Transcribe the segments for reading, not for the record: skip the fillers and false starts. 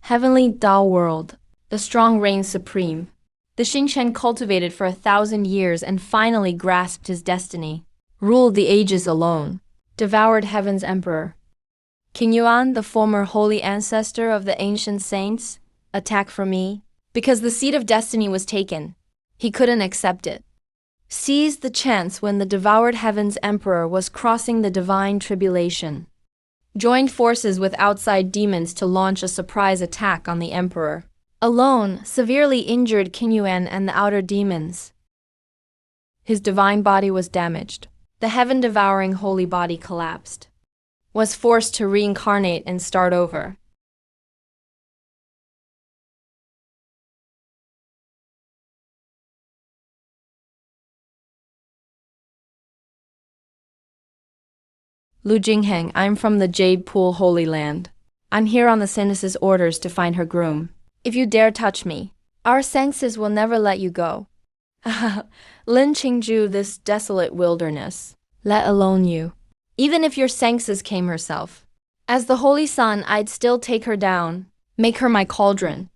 Heavenly Tao world. The strong reigns supreme. The Xingchen cultivated for 1,000 years and finally grasped his destiny. Ruled the ages alone. Devoured heaven's emperor. King Yuan, the former holy ancestor of the ancient saints, attacked for me. Because the seat of destiny was taken. He couldn't accept it. Seized the chance when the devoured heaven's emperor was crossing the divine tribulation. Joined forces with outside demons to launch a surprise attack on the emperor. Alone, severely injured King Yuan and the outer demons. His divine body was damaged. The heaven-devouring holy body collapsed. Was forced to reincarnate and start over. Lu Jingheng, I'm from the Jade Pool Holy Land. I'm here on the Senses' orders to find her groom. If you dare touch me, our Senses will never let you go. Lin Qingju this desolate wilderness, let alone you. Even if your Senses came herself. As the Holy Sun, I'd still take her down, make her my cauldron.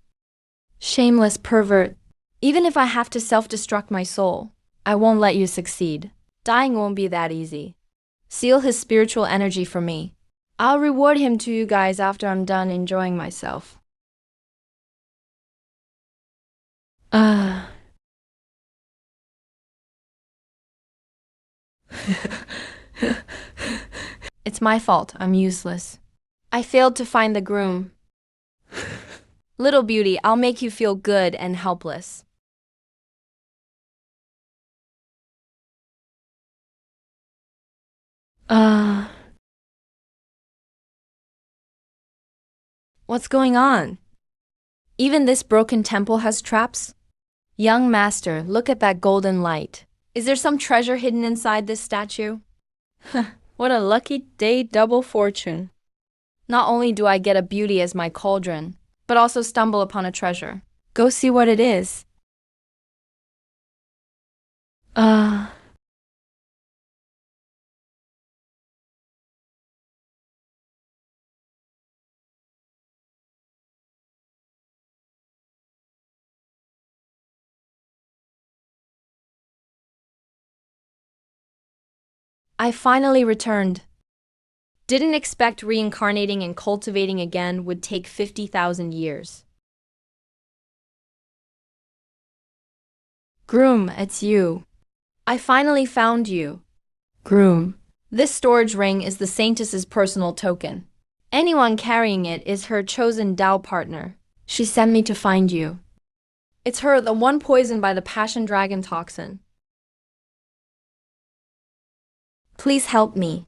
Shameless pervert. Even if I have to self-destruct my soul, I won't let you succeed. Dying won't be that easy. Seal his spiritual energy for me. I'll reward him to you guys after I'm done enjoying myself. It's my fault, I'm useless. I failed to find the groom. Little beauty, I'll make you feel good and helpless. What's going on? Even this broken temple has traps? Young master, look at that golden light. Is there some treasure hidden inside this statue? What a lucky day, double fortune. Not only do I get a beauty as my cauldron, but also stumble upon a treasure. Go see what it is. I finally returned. Didn't expect reincarnating and cultivating again would take 50,000 years. Groom, it's you. I finally found you. Groom. This storage ring is the Saintess's personal token. Anyone carrying it is her chosen Tao partner. She sent me to find you. It's her, the one poisoned by the passion dragon toxin. Please help me.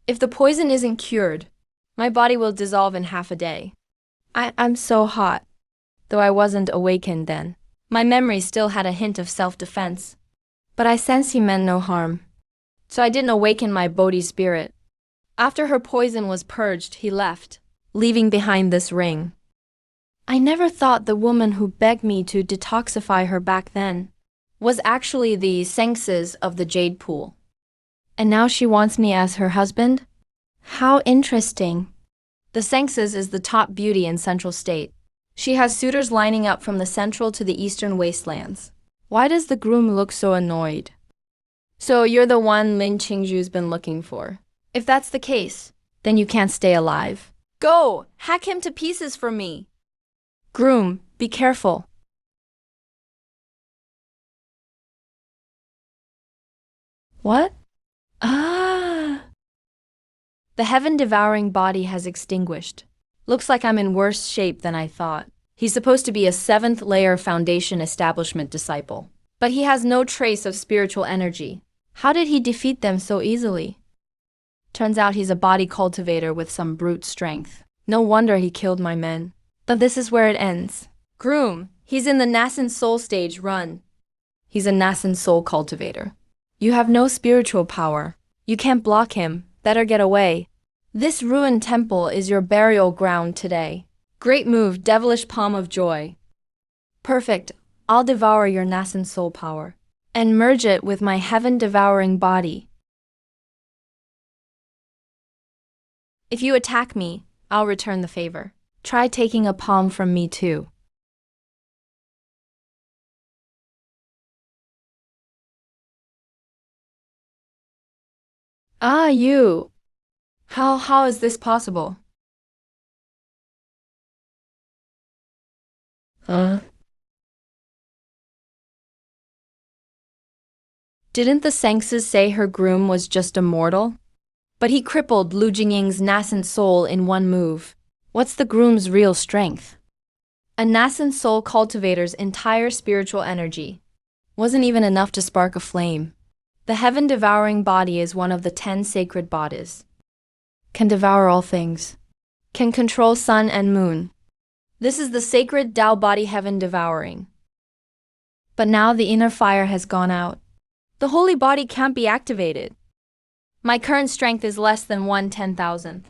If the poison isn't cured, my body will dissolve in half a day. I'm so hot. Though I wasn't awakened then. My memory still had a hint of self-defense. But I sense he meant no harm. So I didn't awaken my Bodhi spirit. After her poison was purged, he left, leaving behind this ring. I never thought the woman who begged me to detoxify her back then was actually the Senses of the Jade Pool. And now she wants me as her husband? How interesting. The Senses is the top beauty in Central State. She has suitors lining up from the central to the eastern wastelands. Why does the groom look so annoyed? So you're the one Lin Qingju's been looking for. If that's the case, then you can't stay alive. Go! Hack him to pieces for me! Groom, be careful. What? The heaven-devouring body has extinguished. Looks like I'm in worse shape than I thought. He's supposed to be a 7th-layer foundation establishment disciple. But he has no trace of spiritual energy. How did he defeat them so easily? Turns out he's a body cultivator with some brute strength. No wonder he killed my men. But this is where it ends. Groom, he's in the nascent soul stage, run. He's a nascent soul cultivator. You have no spiritual power. You can't block him. Better get away. This ruined temple is your burial ground today. Great move, devilish palm of joy. Perfect. I'll devour your nascent soul power and merge it with my heaven-devouring body. If you attack me, I'll return the favor. Try taking a palm from me too. Ah, you. How is this possible? Huh? Didn't the Sengses say her groom was just a mortal? But he crippled Lu Jingying's nascent soul in one move. What's the groom's real strength? A nascent soul cultivator's entire spiritual energy wasn't even enough to spark a flame. The heaven-devouring body is one of the 10 sacred bodies. Can devour all things. Can control sun and moon. This is the sacred Tao body heaven-devouring. But now the inner fire has gone out. The holy body can't be activated. My current strength is less than 1/10,000th.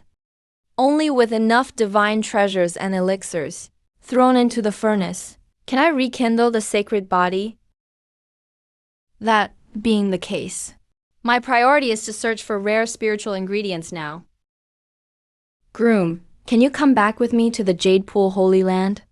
Only with enough divine treasures and elixirs thrown into the furnace can I rekindle the sacred body. That being the case, my priority is to search for rare spiritual ingredients now. Groom, can you come back with me to the Jade Pool Holy Land?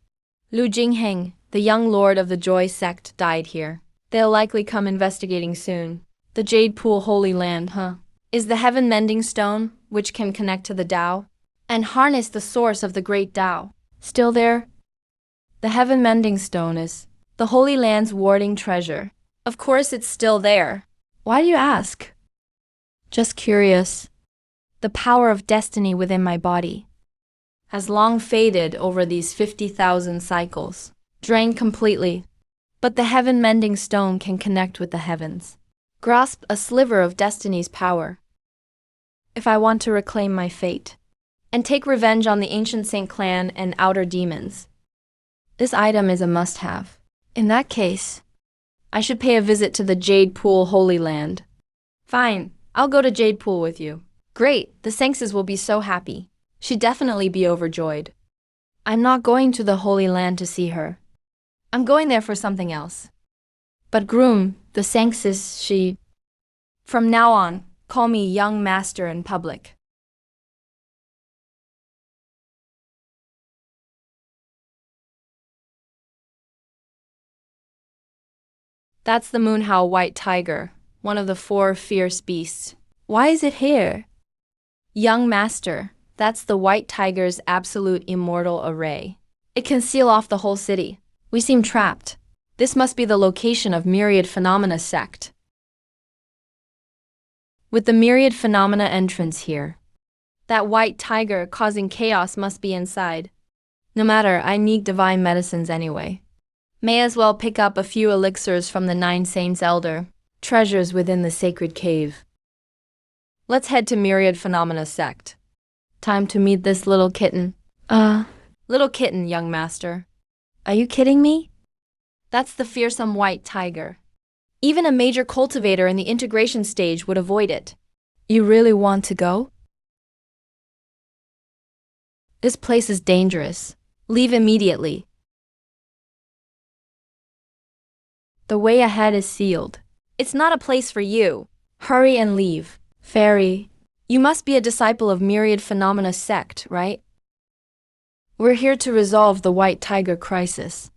Lu Jingheng, the young lord of the Joy sect, died here. They'll likely come investigating soon. The Jade Pool Holy Land, huh? Is the heaven mending stone, which can connect to the Tao and harness the source of the great Tao, still there? The heaven mending stone is the Holy Land's warding treasure. Of course it's still there. Why do you ask? Just curious. The power of destiny within my body has long faded over these 50,000 cycles, drained completely. But the heaven-mending stone can connect with the heavens, grasp a sliver of destiny's power. If I want to reclaim my fate, and take revenge on the ancient Saint clan and outer demons, this item is a must-have. In that case, I should pay a visit to the Jade Pool Holy Land. Fine, I'll go to Jade Pool with you. Great, the Sengses will be so happy. She'd definitely be overjoyed. I'm not going to the Holy Land to see her. I'm going there for something else. But groom, the Sengses, she... From now on, call me young master in public. That's the Moonhowl White Tiger, one of the 4 fierce beasts. Why is it here? Young master, that's the White Tiger's absolute immortal array. It can seal off the whole city. We seem trapped. This must be the location of Myriad Phenomena sect. With the Myriad Phenomena entrance here, that white tiger causing chaos must be inside. No matter, I need divine medicines anyway. May as well pick up a few elixirs from the 9 Saints Elder, treasures within the sacred cave. Let's head to Myriad Phenomena sect. Time to meet this little kitten. Little kitten, young master. Are you kidding me? That's the fearsome white tiger. Even a major cultivator in the integration stage would avoid it. You really want to go? This place is dangerous. Leave immediately. The way ahead is sealed. It's not a place for you. Hurry and leave. Fairy, you must be a disciple of Myriad Phenomena sect, right? We're here to resolve the White Tiger crisis.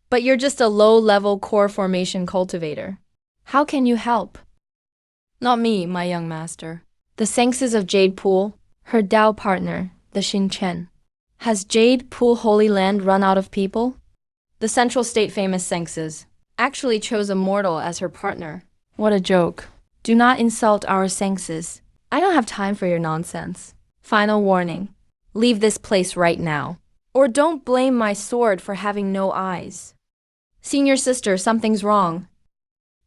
But you're just a low-level core formation cultivator. How can you help? Not me, my young master. The Sengses of Jade Pool, her Tao partner, the Xin Chen. Has Jade Pool Holy Land run out of people? The Central State famous Sengses actually chose Immortal as her partner. What a joke. Do not insult our Sengses. I don't have time for your nonsense. Final warning. Leave this place right now. Or don't blame my sword for having no eyes. Senior sister, something's wrong.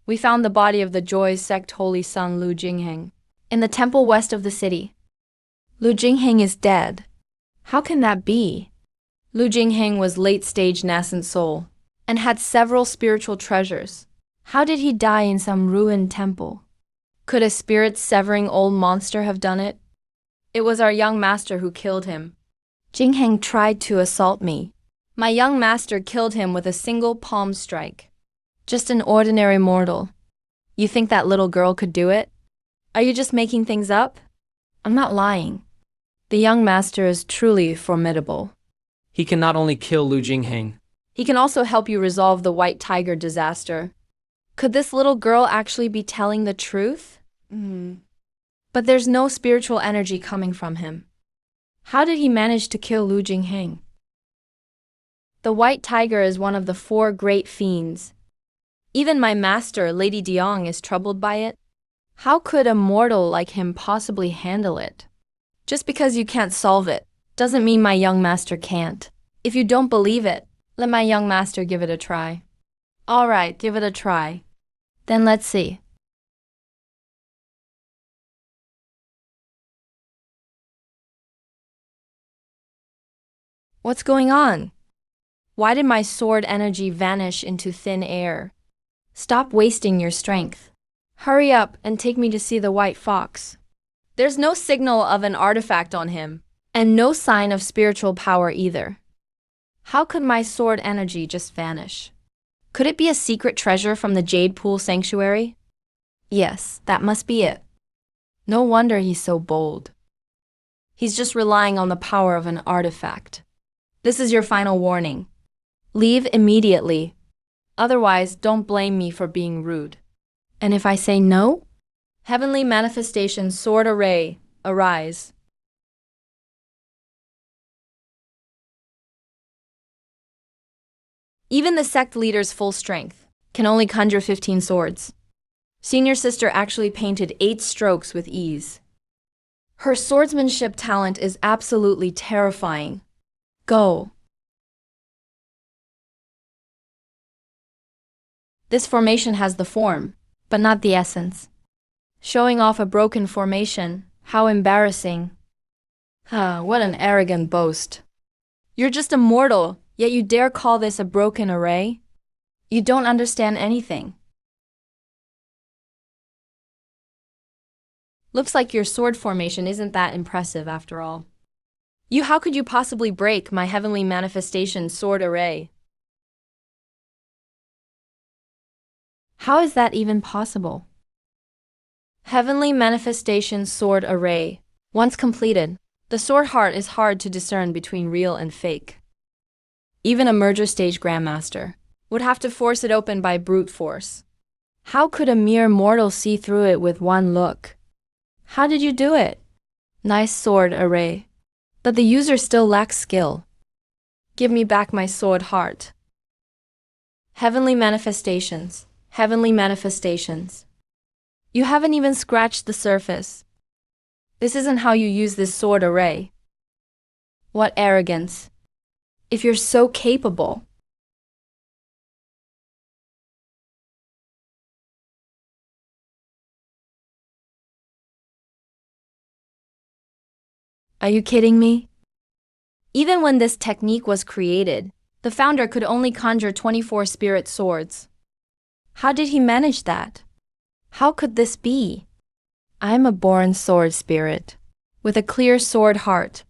We found the body of the Joy sect holy son Lu Jingheng in the temple west of the city. Lu Jingheng is dead. How can that be? Lu Jingheng was late-stage nascent soul and had several spiritual treasures. How did he die in some ruined temple? Could a spirit-severing old monster have done it? It was our young master who killed him. Jingheng tried to assault me. My young master killed him with a single palm strike. Just an ordinary mortal. You think that little girl could do it? Are you just making things up? I'm not lying. The young master is truly formidable. He can not only kill Lu Jingheng, He can also help you resolve the white tiger disaster. Could this little girl actually be telling the truth? But there's no spiritual energy coming from him. How did he manage to kill Lu Jingheng? The white tiger is one of the 4 great fiends. Even my master, Lady Diong, is troubled by it. How could a mortal like him possibly handle it? Just because you can't solve it doesn't mean my young master can't. If you don't believe it, let my young master give it a try. All right, give it a try. Then let's see. What's going on? Why did my sword energy vanish into thin air? Stop wasting your strength. Hurry up and take me to see the white fox. There's no signal of an artifact on him, and no sign of spiritual power either. How could my sword energy just vanish? Could it be a secret treasure from the Jade Pool Sanctuary? Yes, that must be it. No wonder he's so bold. He's just relying on the power of an artifact. This is your final warning. Leave immediately. Otherwise, don't blame me for being rude. And if I say no? Heavenly Manifestation Sword Array, arise. Even the sect leader's full strength can only conjure 15 swords. Senior sister actually painted 8 strokes with ease. Her swordsmanship talent is absolutely terrifying. Go. This formation has the form, but not the essence. Showing off a broken formation, how embarrassing. What an arrogant boast. You're just a mortal, yet you dare call this a broken array? You don't understand anything. Looks like your sword formation isn't that impressive after all. How could you possibly break my heavenly manifestation sword array? How is that even possible? Heavenly Manifestation Sword Array. Once completed, the sword heart is hard to discern between real and fake. Even a merger stage grandmaster would have to force it open by brute force. How could a mere mortal see through it with one look? How did you do it? Nice sword array. But the user still lacks skill. Give me back my sword heart. Heavenly Manifestations. Heavenly Manifestations. You haven't even scratched the surface. This isn't how you use this sword array. What arrogance. If you're so capable. Are you kidding me? Even when this technique was created, the founder could only conjure 24 spirit swords. How did he manage that? How could this be? I'm a born sword spirit, with a clear sword heart.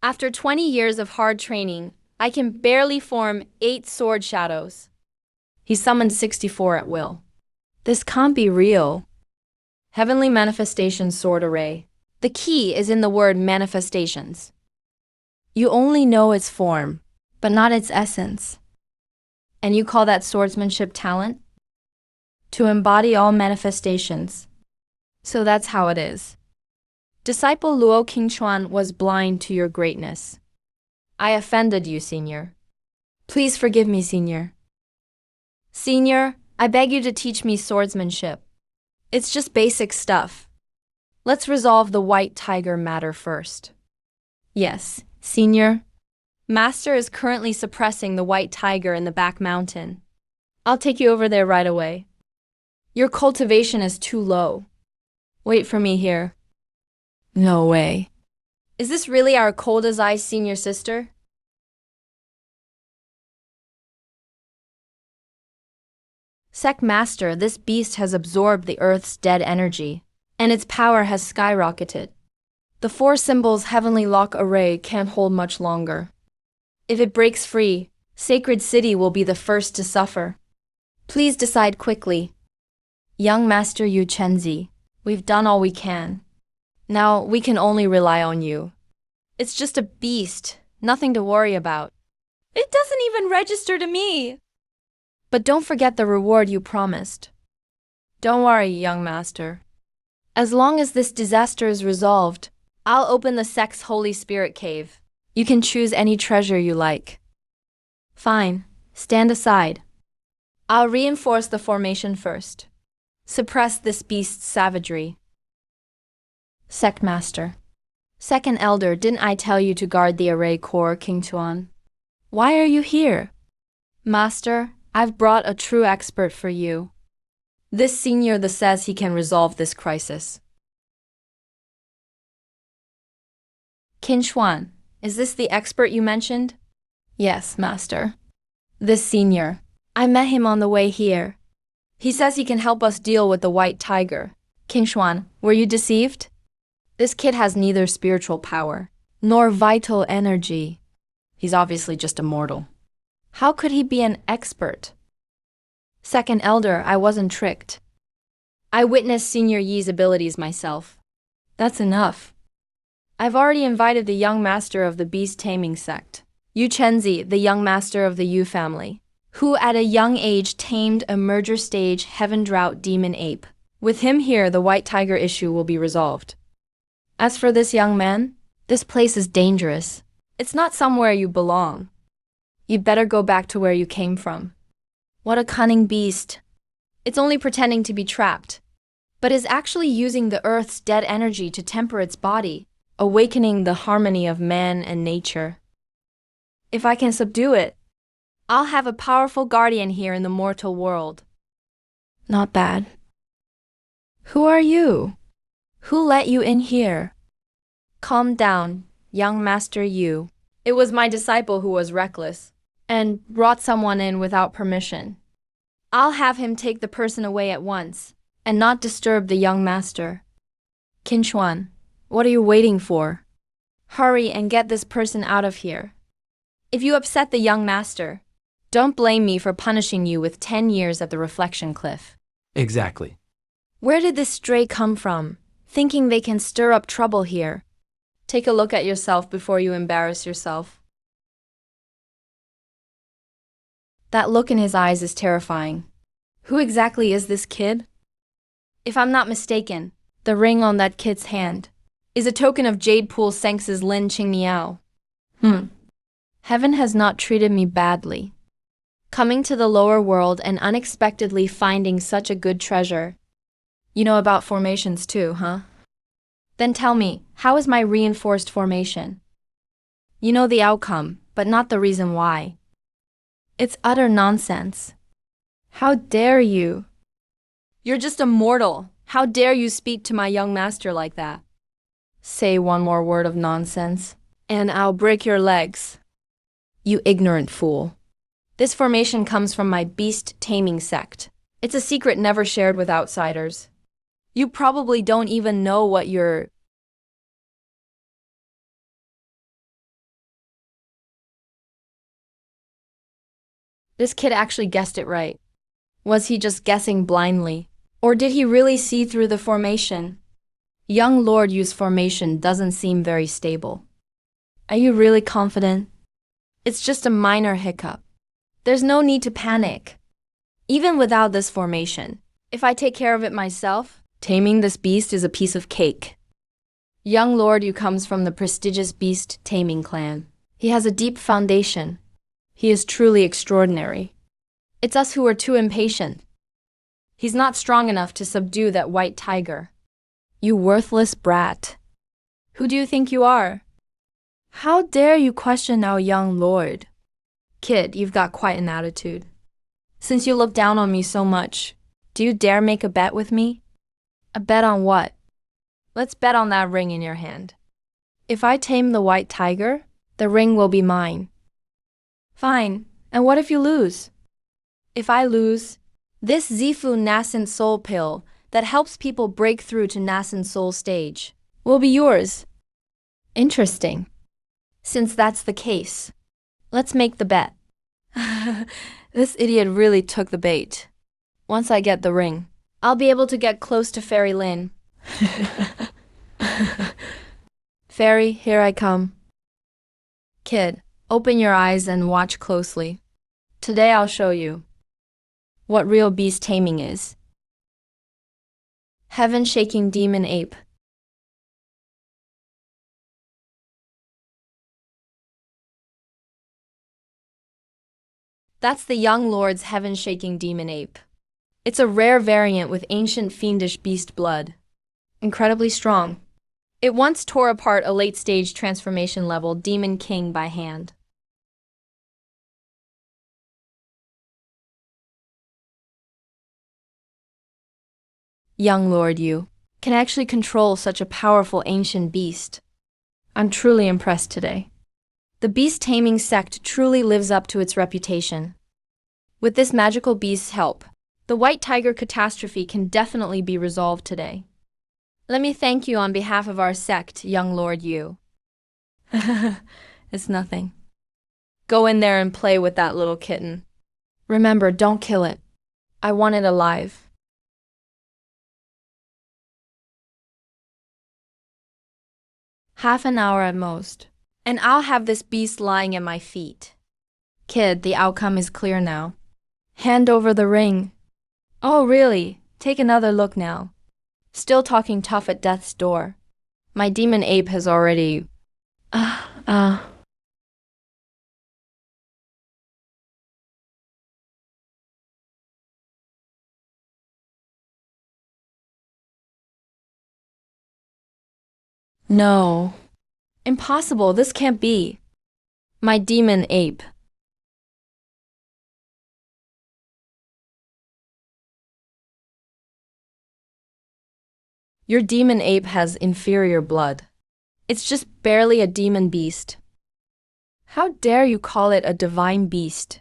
After 20 years of hard training, I can barely form 8 sword shadows. He summoned 64 at will. This can't be real. Heavenly Manifestation Sword Array. The key is in the word manifestations. You only know its form, but not its essence. And you call that swordsmanship talent? To embody all manifestations. So that's how it is. Disciple Luo Qingchuan was blind to your greatness. I offended you, Senior. Please forgive me, Senior. Senior, I beg you to teach me swordsmanship. It's just basic stuff. Let's resolve the white tiger matter first. Yes, Senior. Master is currently suppressing the white tiger in the back mountain. I'll take you over there right away. Your cultivation is too low. Wait for me here. No way. Is this really our cold as ice senior sister? Sec Master, this beast has absorbed the Earth's dead energy, and its power has skyrocketed. The 4 symbols heavenly lock array can't hold much longer. If it breaks free, Sacred City will be the first to suffer. Please decide quickly. Young Master Yu Chenzi, we've done all we can. Now we can only rely on you. It's just a beast, nothing to worry about. It doesn't even register to me. But don't forget the reward you promised. Don't worry, young master. As long as this disaster is resolved, I'll open the sect's Holy Spirit cave. You can choose any treasure you like. Fine, stand aside. I'll reinforce the formation first. Suppress this beast's savagery. Sect Master. Second Elder, didn't I tell you to guard the array core, King Tuan? Why are you here? Master, I've brought a true expert for you. This senior says he can resolve this crisis. Qin Xuan, is this the expert you mentioned? Yes, Master. This senior. I met him on the way here. He says he can help us deal with the white tiger. Qin Xuan, were you deceived? This kid has neither spiritual power nor vital energy. He's obviously just a mortal. How could he be an expert? Second Elder, I wasn't tricked. I witnessed Senior Yi's abilities myself. That's enough. I've already invited the young master of the beast taming sect, Yu Chenzi, the young master of the Yu family, who at a young age tamed a merger stage heaven drought demon ape. With him here, the white tiger issue will be resolved. As for this young man, this place is dangerous. It's not somewhere you belong. You'd better go back to where you came from. What a cunning beast. It's only pretending to be trapped, but is actually using the earth's dead energy to temper its body, awakening the harmony of man and nature. If I can subdue it, I'll have a powerful guardian here in the mortal world. Not bad. Who are you? Who let you in here? Calm down, young Master Yu. It was my disciple who was reckless and brought someone in without permission. I'll have him take the person away at once and not disturb the young master. Qin Xuan, what are you waiting for? Hurry and get this person out of here. If you upset the young master, don't blame me for punishing you with 10 years at the reflection cliff. Exactly. Where did this stray come from, thinking they can stir up trouble here? Take a look at yourself before you embarrass yourself. That look in his eyes is terrifying. Who exactly is this kid? If I'm not mistaken, the ring on that kid's hand is a token of Jade Pool Senx's Lin Qingniao. Heaven has not treated me badly. Coming to the lower world and unexpectedly finding such a good treasure. You know about formations too, huh? Then tell me, how is my reinforced formation? You know the outcome, but not the reason why. It's utter nonsense. How dare you? You're just a mortal. How dare you speak to my young master like that? Say one more word of nonsense, and I'll break your legs. You ignorant fool. This formation comes from my beast taming sect. It's a secret never shared with outsiders. You probably don't even know what you're... This kid actually guessed it right. Was he just guessing blindly? Or did he really see through the formation? Young Lord Yu's formation doesn't seem very stable. Are you really confident? It's just a minor hiccup. There's no need to panic. Even without this formation, if I take care of it myself, taming this beast is a piece of cake. Young Lord Yu comes from the prestigious beast taming clan. He has a deep foundation. He is truly extraordinary. It's us who are too impatient. He's not strong enough to subdue that white tiger. You worthless brat. Who do you think you are? How dare you question our young lord? Kid, you've got quite an attitude. Since you look down on me so much, do you dare make a bet with me? A bet on what? Let's bet on that ring in your hand. If I tame the white tiger, the ring will be mine. Fine, and what if you lose? If I lose, this Zifu nascent soul pill that helps people break through to nascent soul stage will be yours. Interesting. Since that's the case, let's make the bet. This idiot really took the bait. Once I get the ring, I'll be able to get close to Fairy Lin. Fairy, here I come. Kid, open your eyes and watch closely. Today I'll show you what real beast taming is. Heaven-shaking demon ape. That's the young lord's heaven-shaking demon ape. It's a rare variant with ancient fiendish beast blood. Incredibly strong. It once tore apart a late-stage transformation level demon king by hand. Young lord, you can actually control such a powerful ancient beast. I'm truly impressed today. The beast taming sect truly lives up to its reputation. With this magical beast's help, the white tiger catastrophe can definitely be resolved today. Let me thank you on behalf of our sect, young lord Yu. It's nothing. Go in there and play with that little kitten. Remember, don't kill it. I want it alive. Half an hour at most, and I'll have this beast lying at my feet. Kid, the outcome is clear now. Hand over the ring. Oh, really? Take another look now. Still talking tough at death's door. My demon ape has already... No. Impossible, this can't be. My demon ape. Your demon ape has inferior blood. It's just barely a demon beast. How dare you call it a divine beast?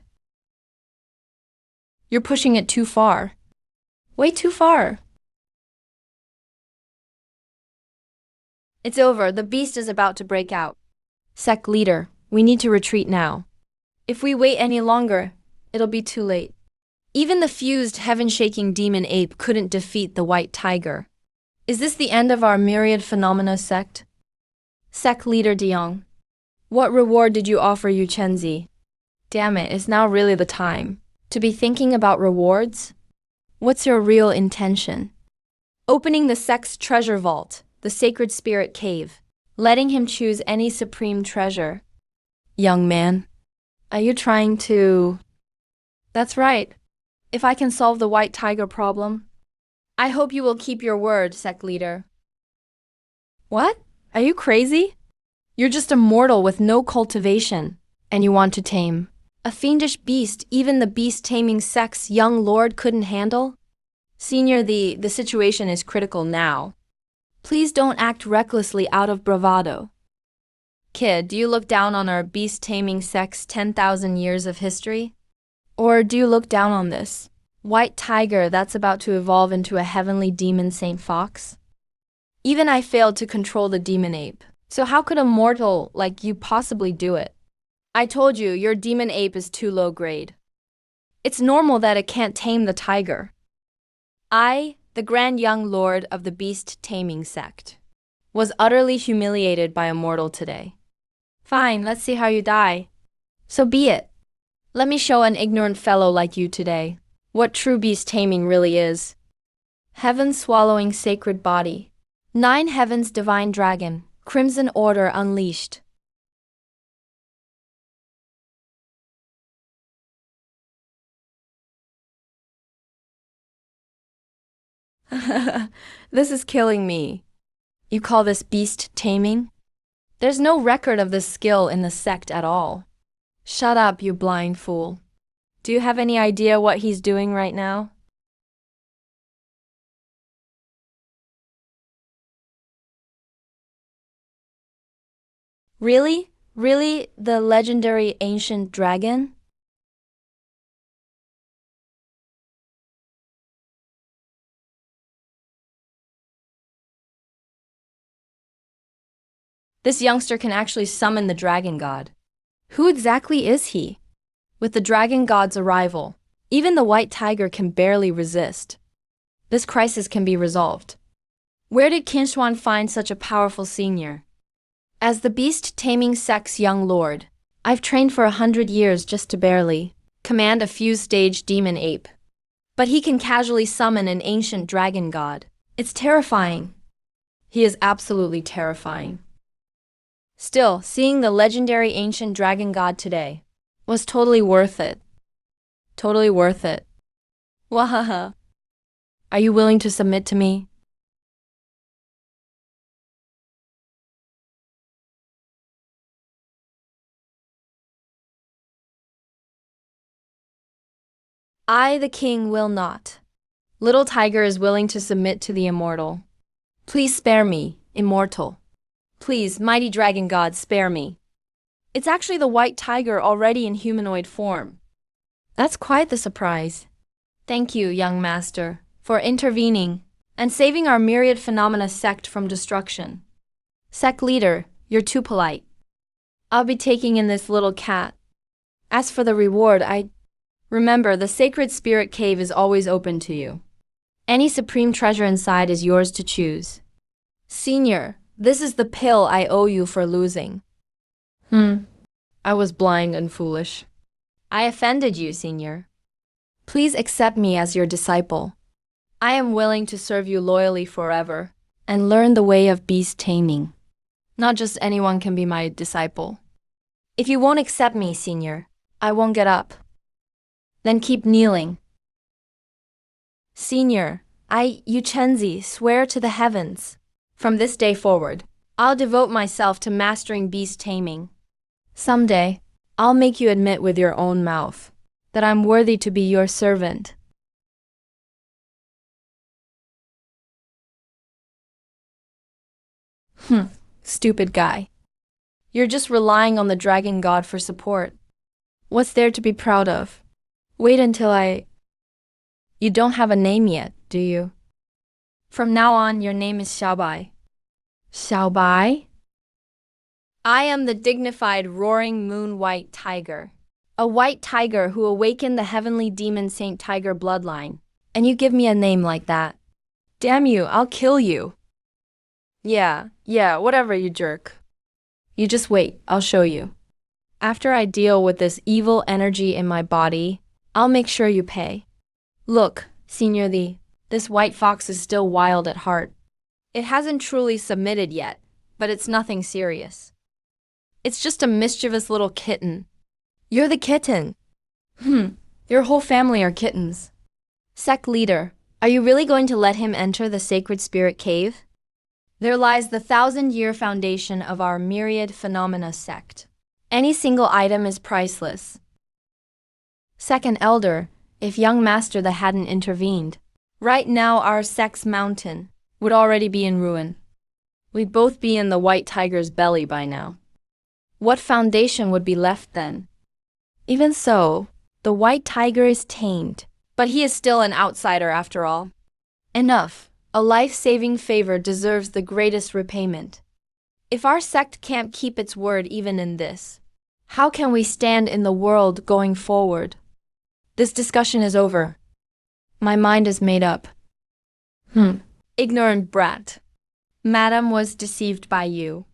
You're pushing it too far. Way too far. It's over. The beast is about to break out. Sect leader, we need to retreat now. If we wait any longer, it'll be too late. Even the fused, heaven-shaking demon ape couldn't defeat the white tiger. Is this the end of our myriad phenomena sect? Sect leader Diong, what reward did you offer Yu Chenzi? Damn it, it's now really the time to be thinking about rewards? What's your real intention? Opening the sect's treasure vault, the sacred spirit cave, letting him choose any supreme treasure. Young man, are you trying to... That's right. If I can solve the white tiger problem, I hope you will keep your word, sect leader. What? Are you crazy? You're just a mortal with no cultivation, and you want to tame a fiendish beast even the beast-taming sect's young lord couldn't handle? Senior, the situation is critical now. Please don't act recklessly out of bravado. Kid, do you look down on our beast-taming sect's 10,000 years of history? Or do you look down on this white tiger that's about to evolve into a heavenly demon Saint Fox? Even I failed to control the demon ape, so how could a mortal like you possibly do it? I told you, your demon ape is too low grade. It's normal that it can't tame the tiger. I, the grand young lord of the beast-taming sect, was utterly humiliated by Immortal today. Fine, let's see how you die. So be it. Let me show an ignorant fellow like you today what true beast-taming really is. Heaven-swallowing sacred body. 9 heavens divine dragon. Crimson order unleashed. This is killing me. You call this beast taming? There's no record of this skill in the sect at all. Shut up, you blind fool. Do you have any idea what he's doing right now? Really? Really? The legendary ancient dragon? This youngster can actually summon the dragon god. Who exactly is he? With the dragon god's arrival, even the white tiger can barely resist. This crisis can be resolved. Where did Qinxuan find such a powerful senior? As the beast-taming sect's young lord, I've trained for 100 years just to barely command a fuse-stage demon ape. But he can casually summon an ancient dragon god. It's terrifying. He is absolutely terrifying. Still, seeing the legendary ancient dragon god today was totally worth it. Totally worth it. Wahaha. Are you willing to submit to me? I, the king, will not. Little Tiger is willing to submit to the Immortal. Please spare me, Immortal. Please, mighty dragon god, spare me. It's actually the white tiger already in humanoid form. That's quite the surprise. Thank you, young master, for intervening and saving our myriad phenomena sect from destruction. Sect leader, you're too polite. I'll be taking in this little cat. As for the reward, remember, the sacred spirit cave is always open to you. Any supreme treasure inside is yours to choose. Senior, this is the pill I owe you for losing. I was blind and foolish. I offended you, Senior. Please accept me as your disciple. I am willing to serve you loyally forever and learn the way of beast taming. Not just anyone can be my disciple. If you won't accept me, Senior, I won't get up. Then keep kneeling. Senior, you Chenzi, swear to the heavens. From this day forward, I'll devote myself to mastering beast taming. Someday, I'll make you admit with your own mouth that I'm worthy to be your servant. Stupid guy. You're just relying on the dragon god for support. What's there to be proud of? Wait until You don't have a name yet, do you? From now on, your name is Xiaobai. Xiaobai? I am the dignified roaring moon white tiger. A white tiger who awakened the heavenly demon Saint Tiger bloodline. And you give me a name like that. Damn you, I'll kill you. Yeah, whatever, you jerk. You just wait, I'll show you. After I deal with this evil energy in my body, I'll make sure you pay. Look, Senior Lee, this white fox is still wild at heart. It hasn't truly submitted yet, but it's nothing serious. It's just a mischievous little kitten. You're the kitten. Your whole family are kittens. Sect leader, are you really going to let him enter the sacred spirit cave? There lies the 1,000-year foundation of our myriad phenomena sect. Any single item is priceless. Second elder, if young master the hadn't intervened, right now our sect's mountain would already be in ruin. We'd both be in the white tiger's belly by now. What foundation would be left then? Even so, the white tiger is tamed, but he is still an outsider after all. Enough. A life-saving favor deserves the greatest repayment. If our sect can't keep its word even in this, how can we stand in the world going forward? This discussion is over. My mind is made up. Ignorant brat. Madam was deceived by you.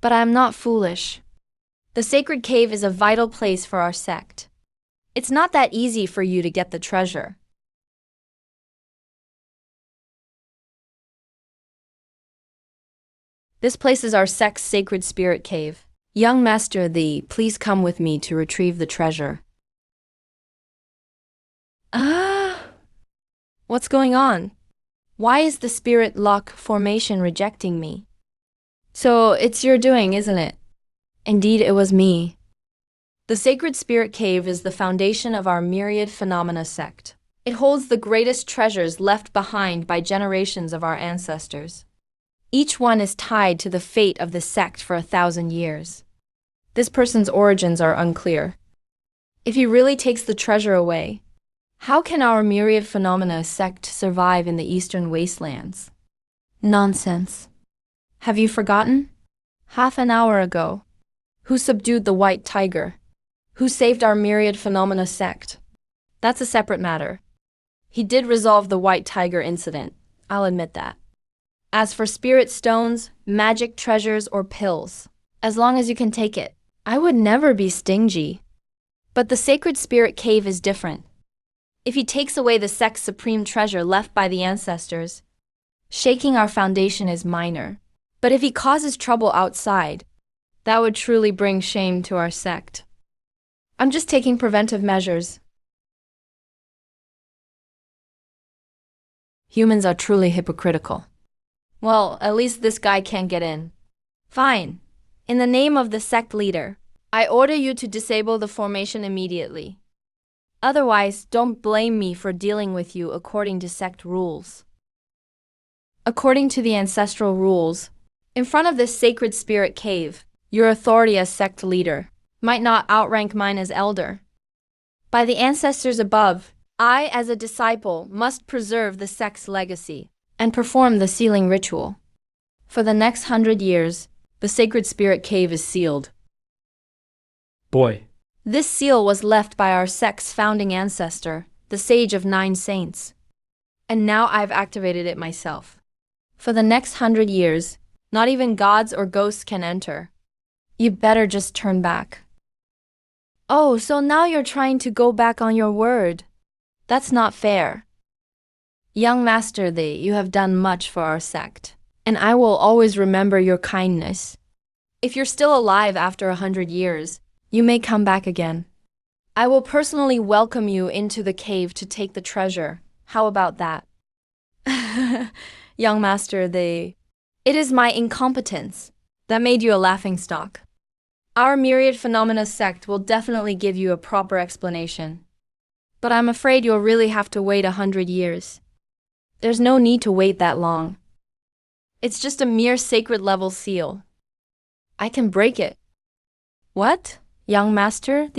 But I am not foolish. The sacred cave is a vital place for our sect. It's not that easy for you to get the treasure. This place is our sect's sacred spirit cave. Young Master Thee, please come with me to retrieve the treasure. What's going on? Why is the spirit lock formation rejecting me? So it's your doing, isn't it? Indeed, it was me. The sacred spirit cave is the foundation of our myriad phenomena sect. It holds the greatest treasures left behind by generations of our ancestors. Each one is tied to the fate of the sect for 1,000 years. This person's origins are unclear. If he really takes the treasure away, how can our myriad phenomena sect survive in the eastern wastelands? Nonsense. Have you forgotten? Half an hour ago, who subdued the white tiger? Who saved our myriad phenomena sect? That's a separate matter. He did resolve the white tiger incident, I'll admit that. As for spirit stones, magic treasures, or pills, as long as you can take it, I would never be stingy. But the sacred spirit cave is different. If he takes away the sect's supreme treasure left by the ancestors, shaking our foundation is minor. But if he causes trouble outside, that would truly bring shame to our sect. I'm just taking preventive measures. Humans are truly hypocritical. Well, at least this guy can't get in. Fine. In the name of the sect leader, I order you to disable the formation immediately. Otherwise, don't blame me for dealing with you according to sect rules. According to the ancestral rules, in front of this sacred spirit cave, your authority as sect leader might not outrank mine as elder. By the ancestors above, I, as a disciple, must preserve the sect's legacy and perform the sealing ritual. For the next 100 years, the sacred spirit cave is sealed. Boy. This seal was left by our sect's founding ancestor, the Sage of Nine Saints. And now I've activated it myself. For the next 100 years, not even gods or ghosts can enter. You better just turn back. Oh, so now you're trying to go back on your word. That's not fair. Young Master Li, you have done much for our sect, and I will always remember your kindness. If you're still alive after 100 years, you may come back again. I will personally welcome you into the cave to take the treasure. How about that? Young Master Li, it is my incompetence that made you a laughingstock. Our myriad phenomena sect will definitely give you a proper explanation. But I'm afraid you'll really have to wait 100 years. There's no need to wait that long. It's just a mere sacred level seal. I can break it. What? Young Master,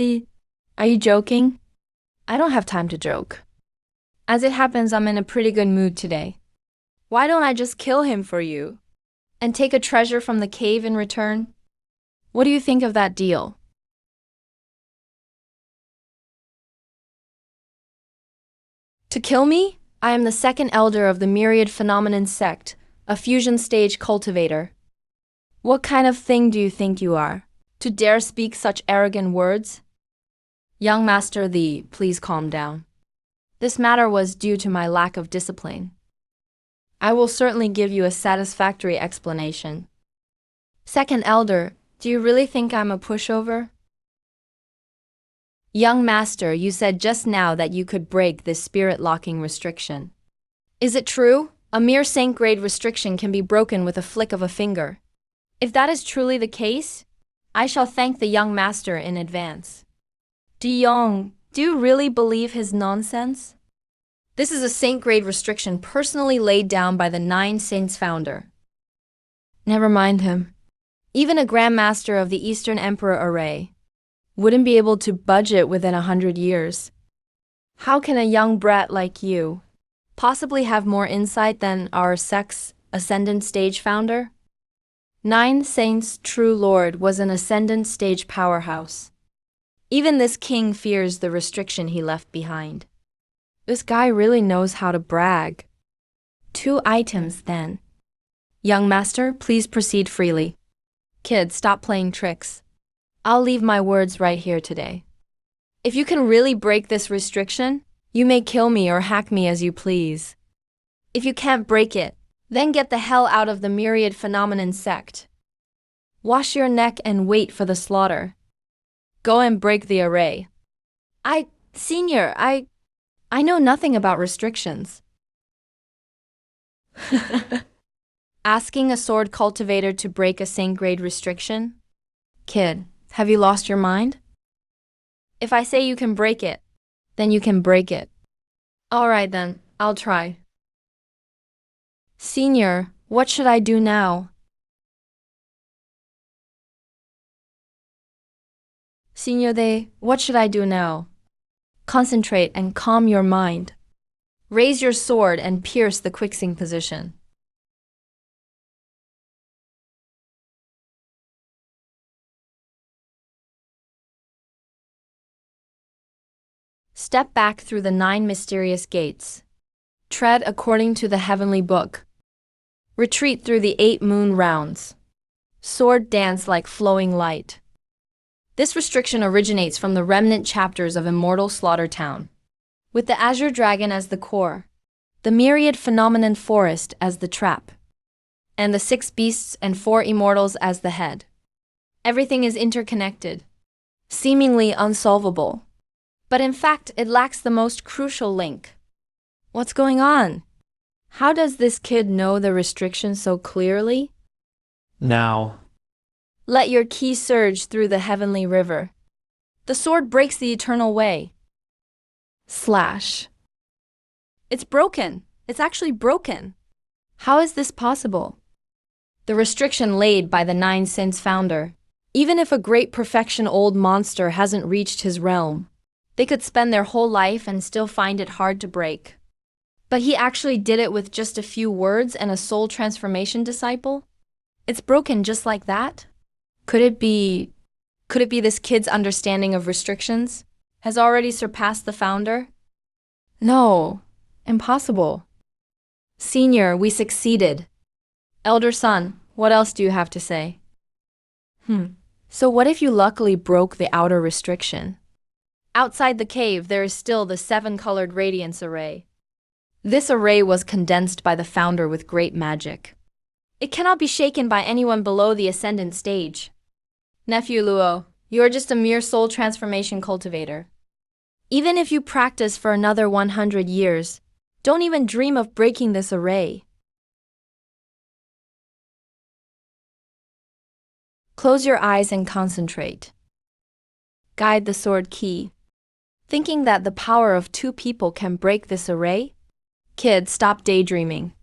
are you joking? I don't have time to joke. As it happens, I'm in a pretty good mood today. Why don't I just kill him for you? And take a treasure from the cave in return? What do you think of that deal? To kill me? I am the second elder of the Myriad Phenomenon sect, a fusion stage cultivator. What kind of thing do you think you are, to dare speak such arrogant words? Young Master Li, please calm down. This matter was due to my lack of discipline. I will certainly give you a satisfactory explanation. Second elder, do you really think I'm a pushover? Young Master, you said just now that you could break this spirit-locking restriction. Is it true? A mere saint-grade restriction can be broken with a flick of a finger. If that is truly the case, I shall thank the young master in advance. Do you really believe his nonsense? This is a saint-grade restriction personally laid down by the Nine Saints founder. Never mind him. Even a Grand Master of the Eastern Emperor array wouldn't be able to budge it within 100 years. How can a young brat like you possibly have more insight than our sect's Ascendant Stage founder? Nine Saints' true lord was an Ascendant Stage powerhouse. Even this king fears the restriction he left behind. This guy really knows how to brag. 2 items, then. Young Master, please proceed freely. Kid, stop playing tricks. I'll leave my words right here today. If you can really break this restriction, you may kill me or hack me as you please. If you can't break it, then get the hell out of the Myriad Phenomenon sect. Wash your neck and wait for the slaughter. Go and break the array. Senior, I know nothing about restrictions. Asking a sword cultivator to break a saint-grade restriction? Kid, have you lost your mind? If I say you can break it, then you can break it. All right then, I'll try. Senior, what should I do now? Senior, what should I do now? Concentrate and calm your mind. Raise your sword and pierce the quicksing position. Step back through the 9 mysterious gates. Tread according to the heavenly book. Retreat through the 8 moon rounds. Sword dance like flowing light. This restriction originates from the remnant chapters of Immortal Slaughter Town, with the Azure Dragon as the core, the myriad phenomenon forest as the trap, and the 6 beasts and 4 immortals as the head. Everything is interconnected, seemingly unsolvable. But in fact, it lacks the most crucial link. What's going on? How does this kid know the restrictions so clearly? Now. Let your ki surge through the heavenly river. The sword breaks the eternal way. Slash. It's broken. It's actually broken. How is this possible? The restriction laid by the 9 sins founder. Even if a great perfection old monster hasn't reached his realm, they could spend their whole life and still find it hard to break. But he actually did it with just a few words and a soul transformation disciple? It's broken just like that? Could it be this kid's understanding of restrictions has already surpassed the founder? No, impossible. Senior, we succeeded. Elder son, what else do you have to say? So what if you luckily broke the outer restriction? Outside the cave, there is still the 7-colored radiance array. This array was condensed by the founder with great magic. It cannot be shaken by anyone below the ascendant stage. Nephew Luo, you are just a mere soul transformation cultivator. Even if you practice for another 100 years, don't even dream of breaking this array. Close your eyes and concentrate. Guide the sword key. Thinking that the power of 2 people can break this array? Kid, stop daydreaming.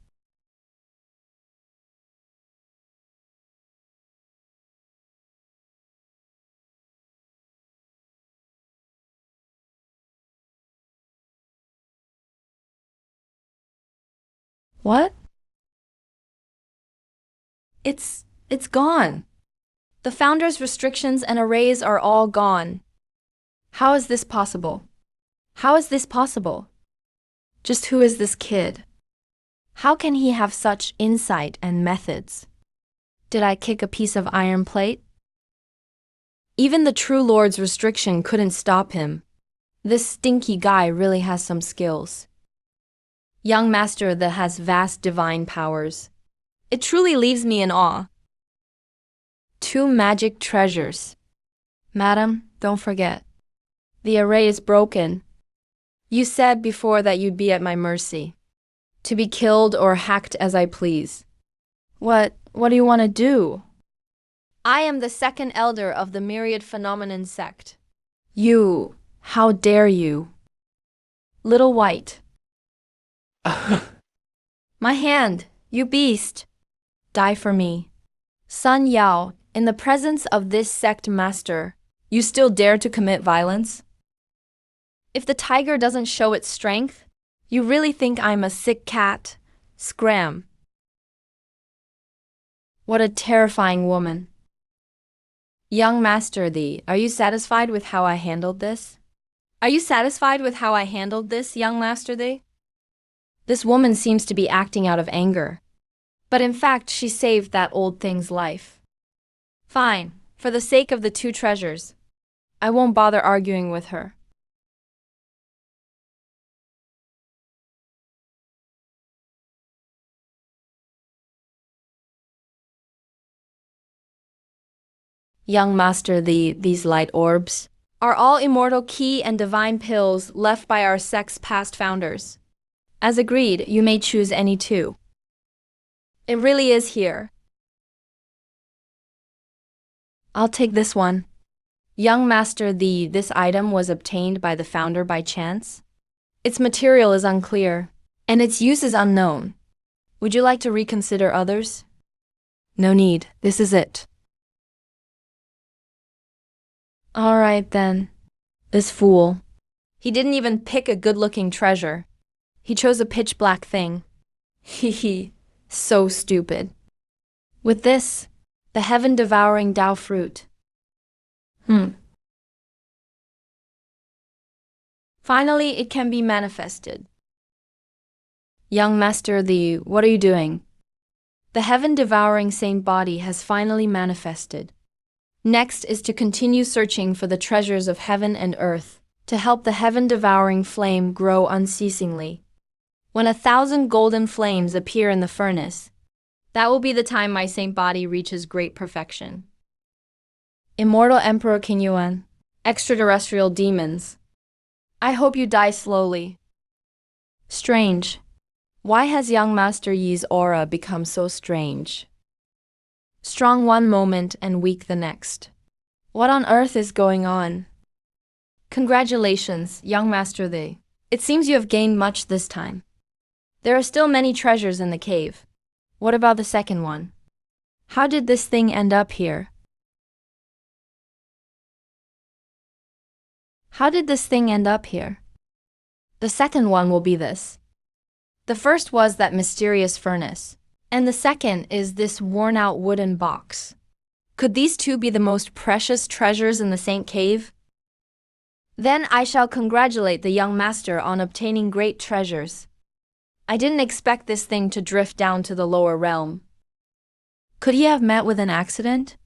What? It's gone. The founder's restrictions and arrays are all gone. How is this possible? How is this possible? Just who is this kid? How can he have such insight and methods? Did I kick a piece of iron plate? Even the true Lord's restriction couldn't stop him. This stinky guy really has some skills. Young master that has vast divine powers. It truly leaves me in awe. 2 magic treasures. Madam, don't forget. The array is broken. You said before that you'd be at my mercy, to be killed or hacked as I please. What do you want to do? I am the 2nd elder of the myriad phenomenon sect. You, how dare you? Little White. My hand, you beast. Die for me. Sun Yao, in the presence of this sect master, you still dare to commit violence? If the tiger doesn't show its strength, you really think I'm a sick cat? Scram. What a terrifying woman. Young Master Thee, are you satisfied with how I handled this? Are you satisfied with how I handled this, Young Master Thee? This woman seems to be acting out of anger. But in fact, she saved that old thing's life. Fine, for the sake of the 2 treasures. I won't bother arguing with her. Young Master these light orbs are all immortal key and divine pills left by our sect's past founders. As agreed, you may choose any 2. It really is here. I'll take this one. Young Master this item was obtained by the founder by chance. Its material is unclear, and its use is unknown. Would you like to reconsider others? No need, this is it. All right then. This fool. He didn't even pick a good-looking treasure. He chose a pitch-black thing. Hee, so stupid. With this, the heaven-devouring Tao fruit. Finally, it can be manifested. Young Master what are you doing? The heaven-devouring same body has finally manifested. Next is to continue searching for the treasures of heaven and earth, to help the heaven-devouring flame grow unceasingly. When 1,000 golden flames appear in the furnace, that will be the time my saint body reaches great perfection. Immortal Emperor King Yuan, extraterrestrial demons. I hope you die slowly. Strange. Why has young Master Yi's aura become so strange? Strong one moment and weak the next. What on earth is going on? Congratulations, young Master Yi. It seems you have gained much this time. There are still many treasures in the cave. What about the second one? How did this thing end up here? How did this thing end up here? The second one will be this. The first was that mysterious furnace, and the second is this worn-out wooden box. Could these two be the most precious treasures in the Saint Cave? Then I shall congratulate the young master on obtaining great treasures. I didn't expect this thing to drift down to the lower realm. Could he have met with an accident?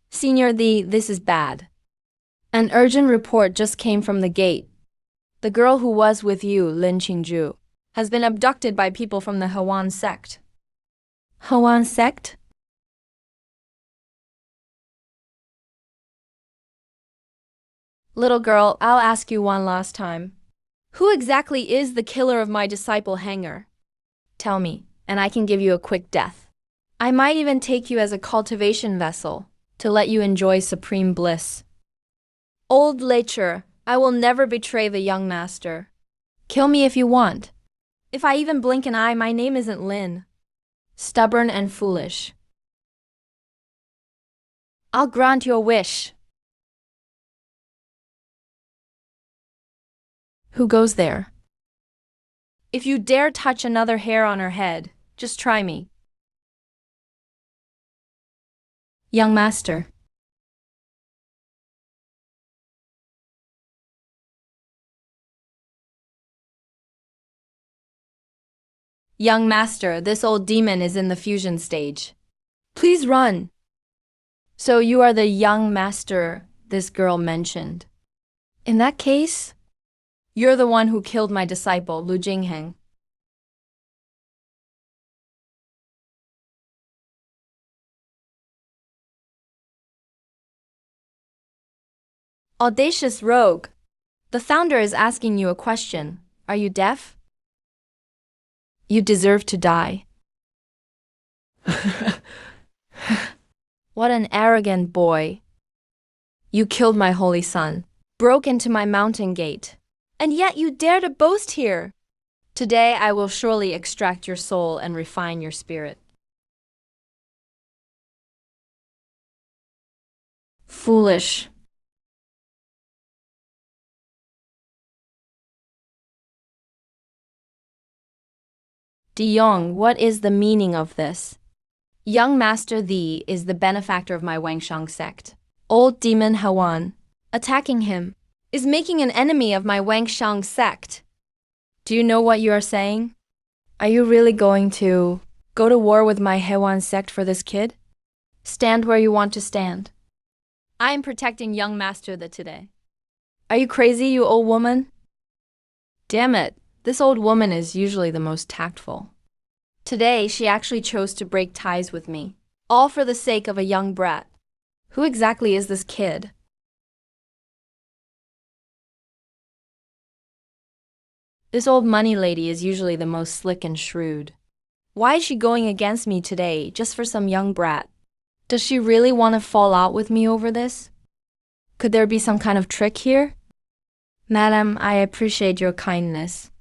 Senior Li, this is bad. An urgent report just came from the gate. The girl who was with you, Lin Qingju, has been abducted by people from the Hewan sect. Hewan sect? Little girl, I'll ask you one last time. Who exactly is the killer of my disciple Hanger? Tell me, and I can give you a quick death. I might even take you as a cultivation vessel to let you enjoy supreme bliss. Old Lecher, I will never betray the young master. Kill me if you want. If I even blink an eye, my name isn't Lin. Stubborn and foolish. I'll grant your wish. Who goes there? If you dare touch another hair on her head, just try me. Young master. Young master, this old demon is in the fusion stage. Please run. So you are the young master this girl mentioned. In that case, you're the one who killed my disciple, Lu Jingheng. Audacious rogue. The founder is asking you a question. Are you deaf? You deserve to die. What an arrogant boy. You killed my holy son, broke into my mountain gate, and yet you dare to boast here. Today I will surely extract your soul and refine your spirit. Foolish. De Yong, what is the meaning of this? Young Master Li is the benefactor of my Wangshang sect. Old demon Hewan, attacking him, is making an enemy of my Wangshang sect. Do you know what you are saying? Are you really going to go to war with my Hewan sect for this kid? Stand where you want to stand. I am protecting young Master Li today. Are you crazy, you old woman? Damn it, this old woman is usually the most tactful. Today, she actually chose to break ties with me, all for the sake of a young brat. Who exactly is this kid? This old money lady is usually the most slick and shrewd. Why is she going against me today, just for some young brat? Does she really want to fall out with me over this? Could there be some kind of trick here? Madam, I appreciate your kindness.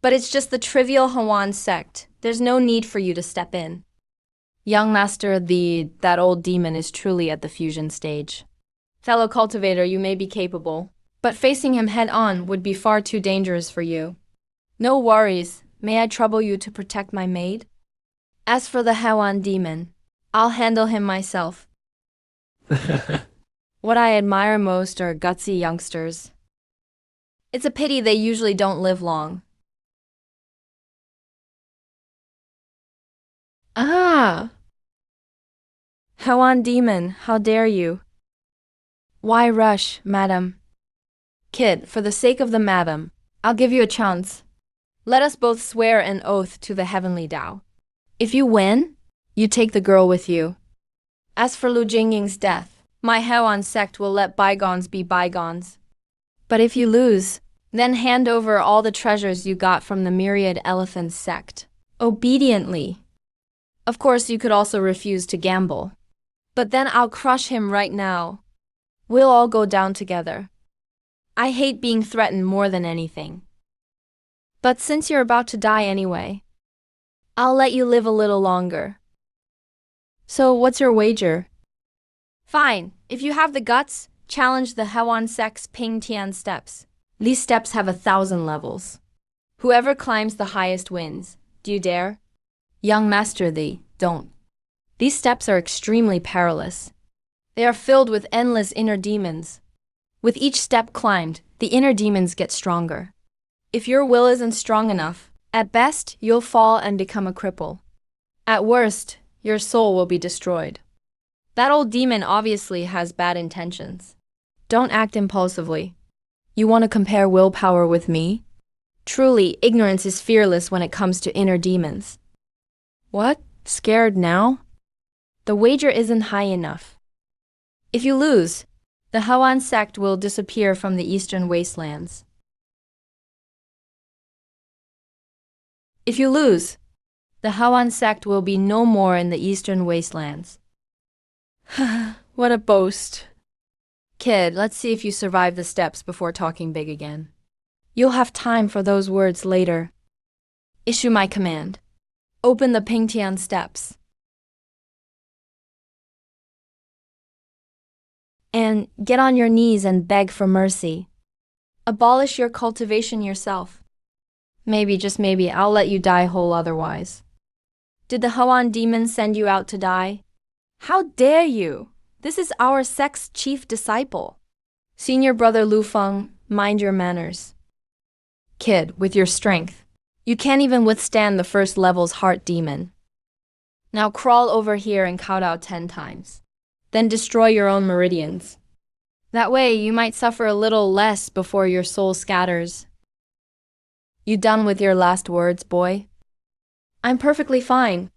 But it's just the trivial Hewan sect. There's no need for you to step in. Young Master, that old demon is truly at the fusion stage. Fellow cultivator, you may be capable, but facing him head-on would be far too dangerous for you. No worries. May I trouble you to protect my maid? As for the Hewan demon, I'll handle him myself. What I admire most are gutsy youngsters. It's a pity they usually don't live long. Ah! Hewan demon, how dare you? Why rush, madam? Kid, for the sake of the madam, I'll give you a chance. Let us both swear an oath to the heavenly Tao. If you win, you take the girl with you. As for Lu Jingying's death, my Hewan sect will let bygones be bygones. But if you lose, then hand over all the treasures you got from the myriad elephant sect. Obediently. Of course, you could also refuse to gamble. But then I'll crush him right now. We'll all go down together. I hate being threatened more than anything. But since you're about to die anyway, I'll let you live a little longer. So what's your wager? Fine, if you have the guts, challenge the Hewan sect's Ping Tian steps. These steps have 1,000 levels. Whoever climbs the highest wins. Do you dare? Young master thee, don't. These steps are extremely perilous. They are filled with endless inner demons. With each step climbed, the inner demons get stronger. If your will isn't strong enough, at best, you'll fall and become a cripple. At worst, your soul will be destroyed. That old demon obviously has bad intentions. Don't act impulsively. You want to compare willpower with me? Truly, ignorance is fearless when it comes to inner demons. What? Scared now? The wager isn't high enough. If you lose, the Hewan sect will disappear from the eastern wastelands. If you lose, the Hewan sect will be no more in the eastern wastelands. What a boast. Kid, let's see if you survive the steps before talking big again. You'll have time for those words later. Issue my command. Open the Pingtian steps. And get on your knees and beg for mercy. Abolish your cultivation yourself. Maybe, just maybe, I'll let you die whole otherwise. Did the Hewan demon send you out to die? How dare you! This is our sect's chief disciple. Senior brother Lu Feng, mind your manners. Kid, with your strength, you can't even withstand the first level's heart demon. Now crawl over here and kowtow 10 times. Then destroy your own meridians. That way you might suffer a little less before your soul scatters. You done with your last words, boy? I'm perfectly fine.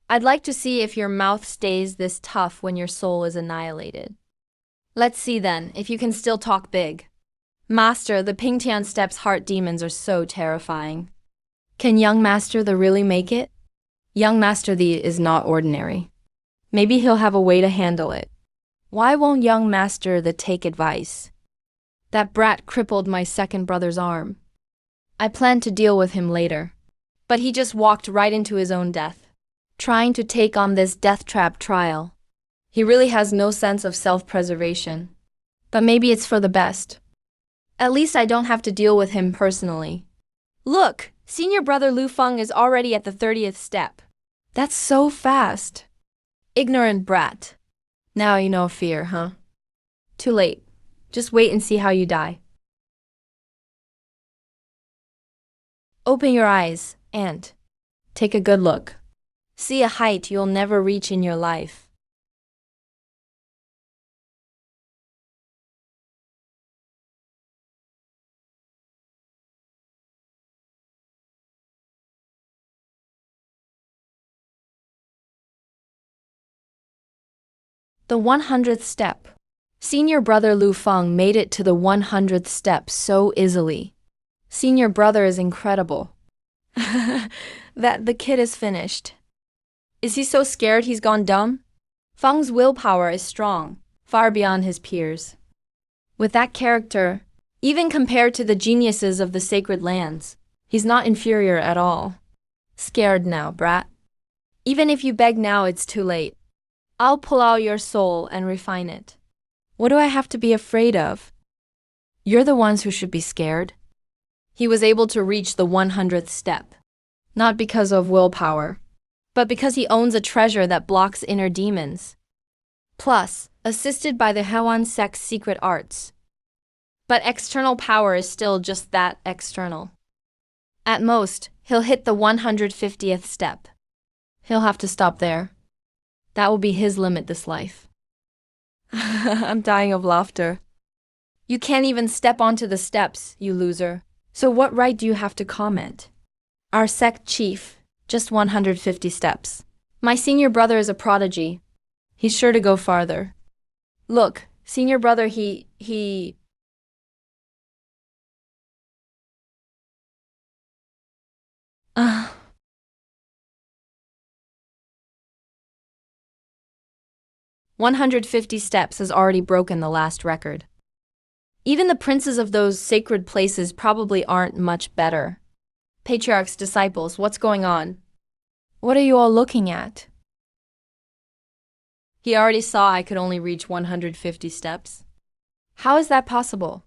I'd like to see if your mouth stays this tough when your soul is annihilated. Let's see then, if you can still talk big. Master, the Pingtian Steps heart demons are so terrifying. Can young master the really make it? Young master the is not ordinary. Maybe he'll have a way to handle it. Why won't young master the take advice? That brat crippled my second brother's arm. I planned to deal with him later. But he just walked right into his own death, trying to take on this death trap trial. He really has no sense of self-preservation. But maybe it's for the best. At least I don't have to deal with him personally. Look, senior brother Lu Feng is already at the 30th step. That's so fast. Ignorant brat. Now you know fear, huh? Too late. Just wait and see how you die. Open your eyes and take a good look. See a height you'll never reach in your life. The 100th step. Senior brother Lu Feng made it to the 100th step so easily. Senior brother is incredible. That the kid is finished. Is he so scared he's gone dumb? Feng's willpower is strong, far beyond his peers. With that character, even compared to the geniuses of the sacred lands, he's not inferior at all. Scared now, brat. Even if you beg now, it's too late. I'll pull out your soul and refine it. What do I have to be afraid of? You're the ones who should be scared. He was able to reach the 100th step, not because of willpower, but because he owns a treasure that blocks inner demons. Plus, assisted by the Hewan sect's secret arts. But external power is still just that, external. At most, he'll hit the 150th step. He'll have to stop there. That will be his limit this life. I'm dying of laughter. You can't even step onto the steps, you loser. So what right do you have to comment? Our sect chief, just 150 steps. My senior brother is a prodigy. He's sure to go farther. Look, senior brother, he... Uh, 150 steps has already broken the last record. Even the princes of those sacred places probably aren't much better. Patriarch's disciples, what's going on? What are you all looking at? He already saw I could only reach 150 steps. How is that possible?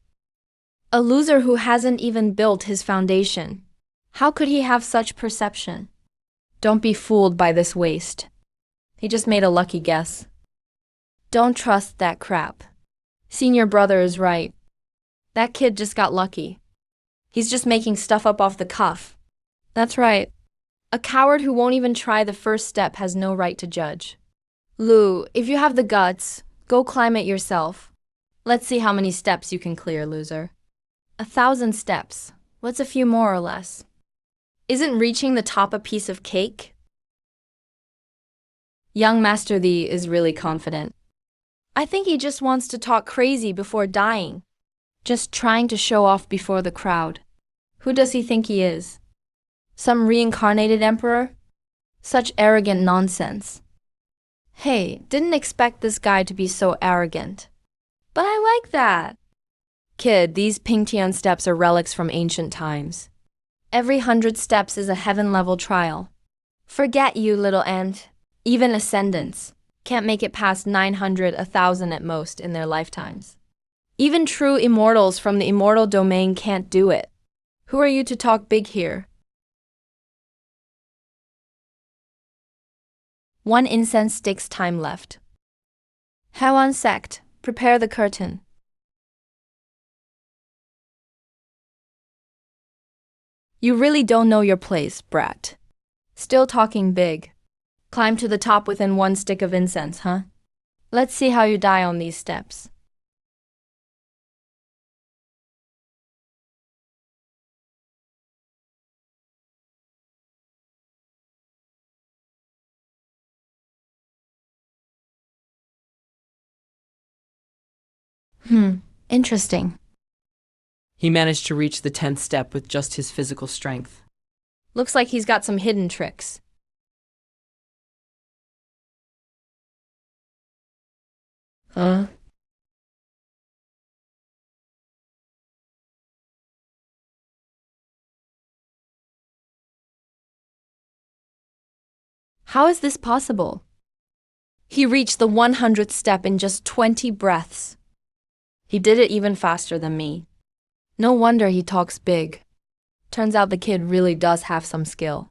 A loser who hasn't even built his foundation. How could he have such perception? Don't be fooled by this waste. He just made a lucky guess. Don't trust that crap. Senior brother is right. That kid just got lucky. He's just making stuff up off the cuff. That's right. A coward who won't even try the first step has no right to judge. Lou, if you have the guts, go climb it yourself. Let's see how many steps you can clear, loser. 1,000 steps. What's a few more or less? Isn't reaching the top a piece of cake? Young Master Thee is really confident. I think he just wants to talk crazy before dying. Just trying to show off before the crowd. Who does he think he is? Some reincarnated emperor? Such arrogant nonsense. Hey, didn't expect this guy to be so arrogant. But I like that. Kid, these Pingtian steps are relics from ancient times. Every 100 steps is a heaven-level trial. Forget you, little ant. Even ascendants can't make it past 900, 1,000 at most in their lifetimes. Even true immortals from the immortal domain can't do it. Who are you to talk big here? 1 incense stick's time left. Hawan sect, prepare the curtain. You really don't know your place, brat. Still talking big. Climb to the top within 1 stick of incense, huh? Let's see how you die on these steps. Interesting. he managed to reach the 10th step with just his physical strength. Looks like he's got some hidden tricks. Huh? How is this possible? He reached the 100th step in just 20 breaths. He did it even faster than me. No wonder he talks big. Turns out the kid really does have some skill.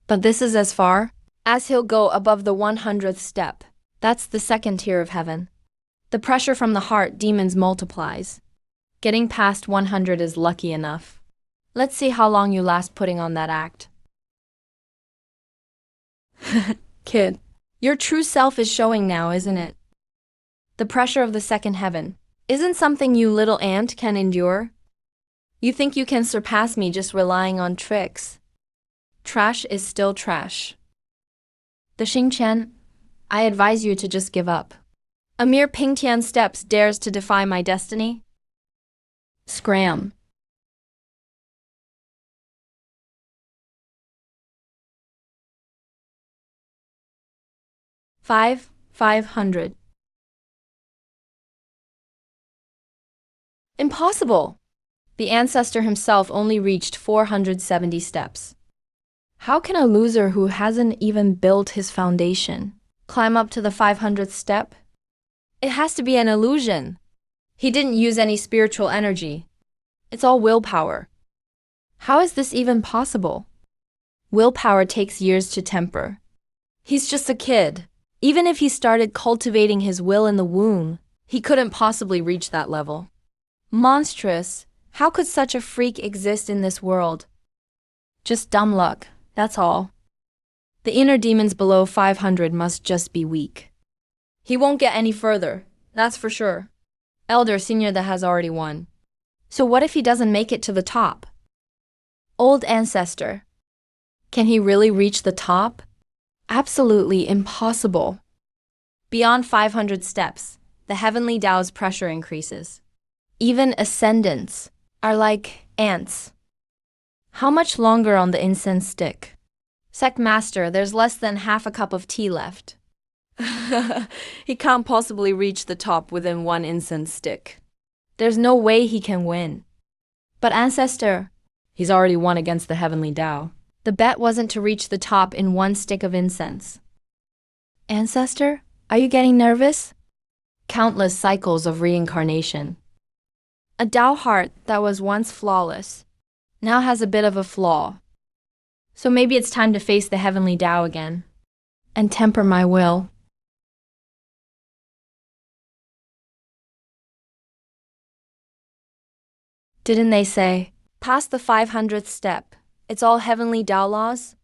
But this is as far as he'll go above the 100th step. That's the 2nd tier of heaven. The pressure from the heart demons multiplies. Getting past 100 is lucky enough. Let's see how long you last putting on that act. Kid, your true self is showing now, isn't it? The pressure of the 2nd heaven isn't something you little ant can endure. You think you can surpass me just relying on tricks. Trash is still trash. The Xingqian, I advise you to just give up. A mere Pingtian steps dares to defy my destiny? Scram. Five hundred. Impossible! The ancestor himself only reached 470 steps. How can a loser who hasn't even built his foundation climb up to the 500th step? It has to be an illusion. He didn't use any spiritual energy. It's all willpower. How is this even possible? Willpower takes years to temper. He's just a kid. Even if he started cultivating his will in the womb, he couldn't possibly reach that level. Monstrous. How could such a freak exist in this world? Just dumb luck, that's all. The inner demons below 500 must just be weak. He won't get any further, that's for sure. Elder senior that has already won. So what if he doesn't make it to the top? Old ancestor. Can he really reach the top? Absolutely impossible. Beyond 500 steps, the heavenly Tao's pressure increases. Even ascendants are like ants. How much longer on the incense stick? Sect master, there's less than half a cup of tea left. He can't possibly reach the top within one incense stick. There's no way he can win. But ancestor, he's already won against the heavenly Tao. The bet wasn't to reach the top in one stick of incense. Ancestor, are you getting nervous? Countless cycles of reincarnation. A Tao heart that was once flawless now has a bit of a flaw. So maybe it's time to face the heavenly Tao again and temper my will. Didn't they say, past the 500th step, it's all heavenly Tao laws?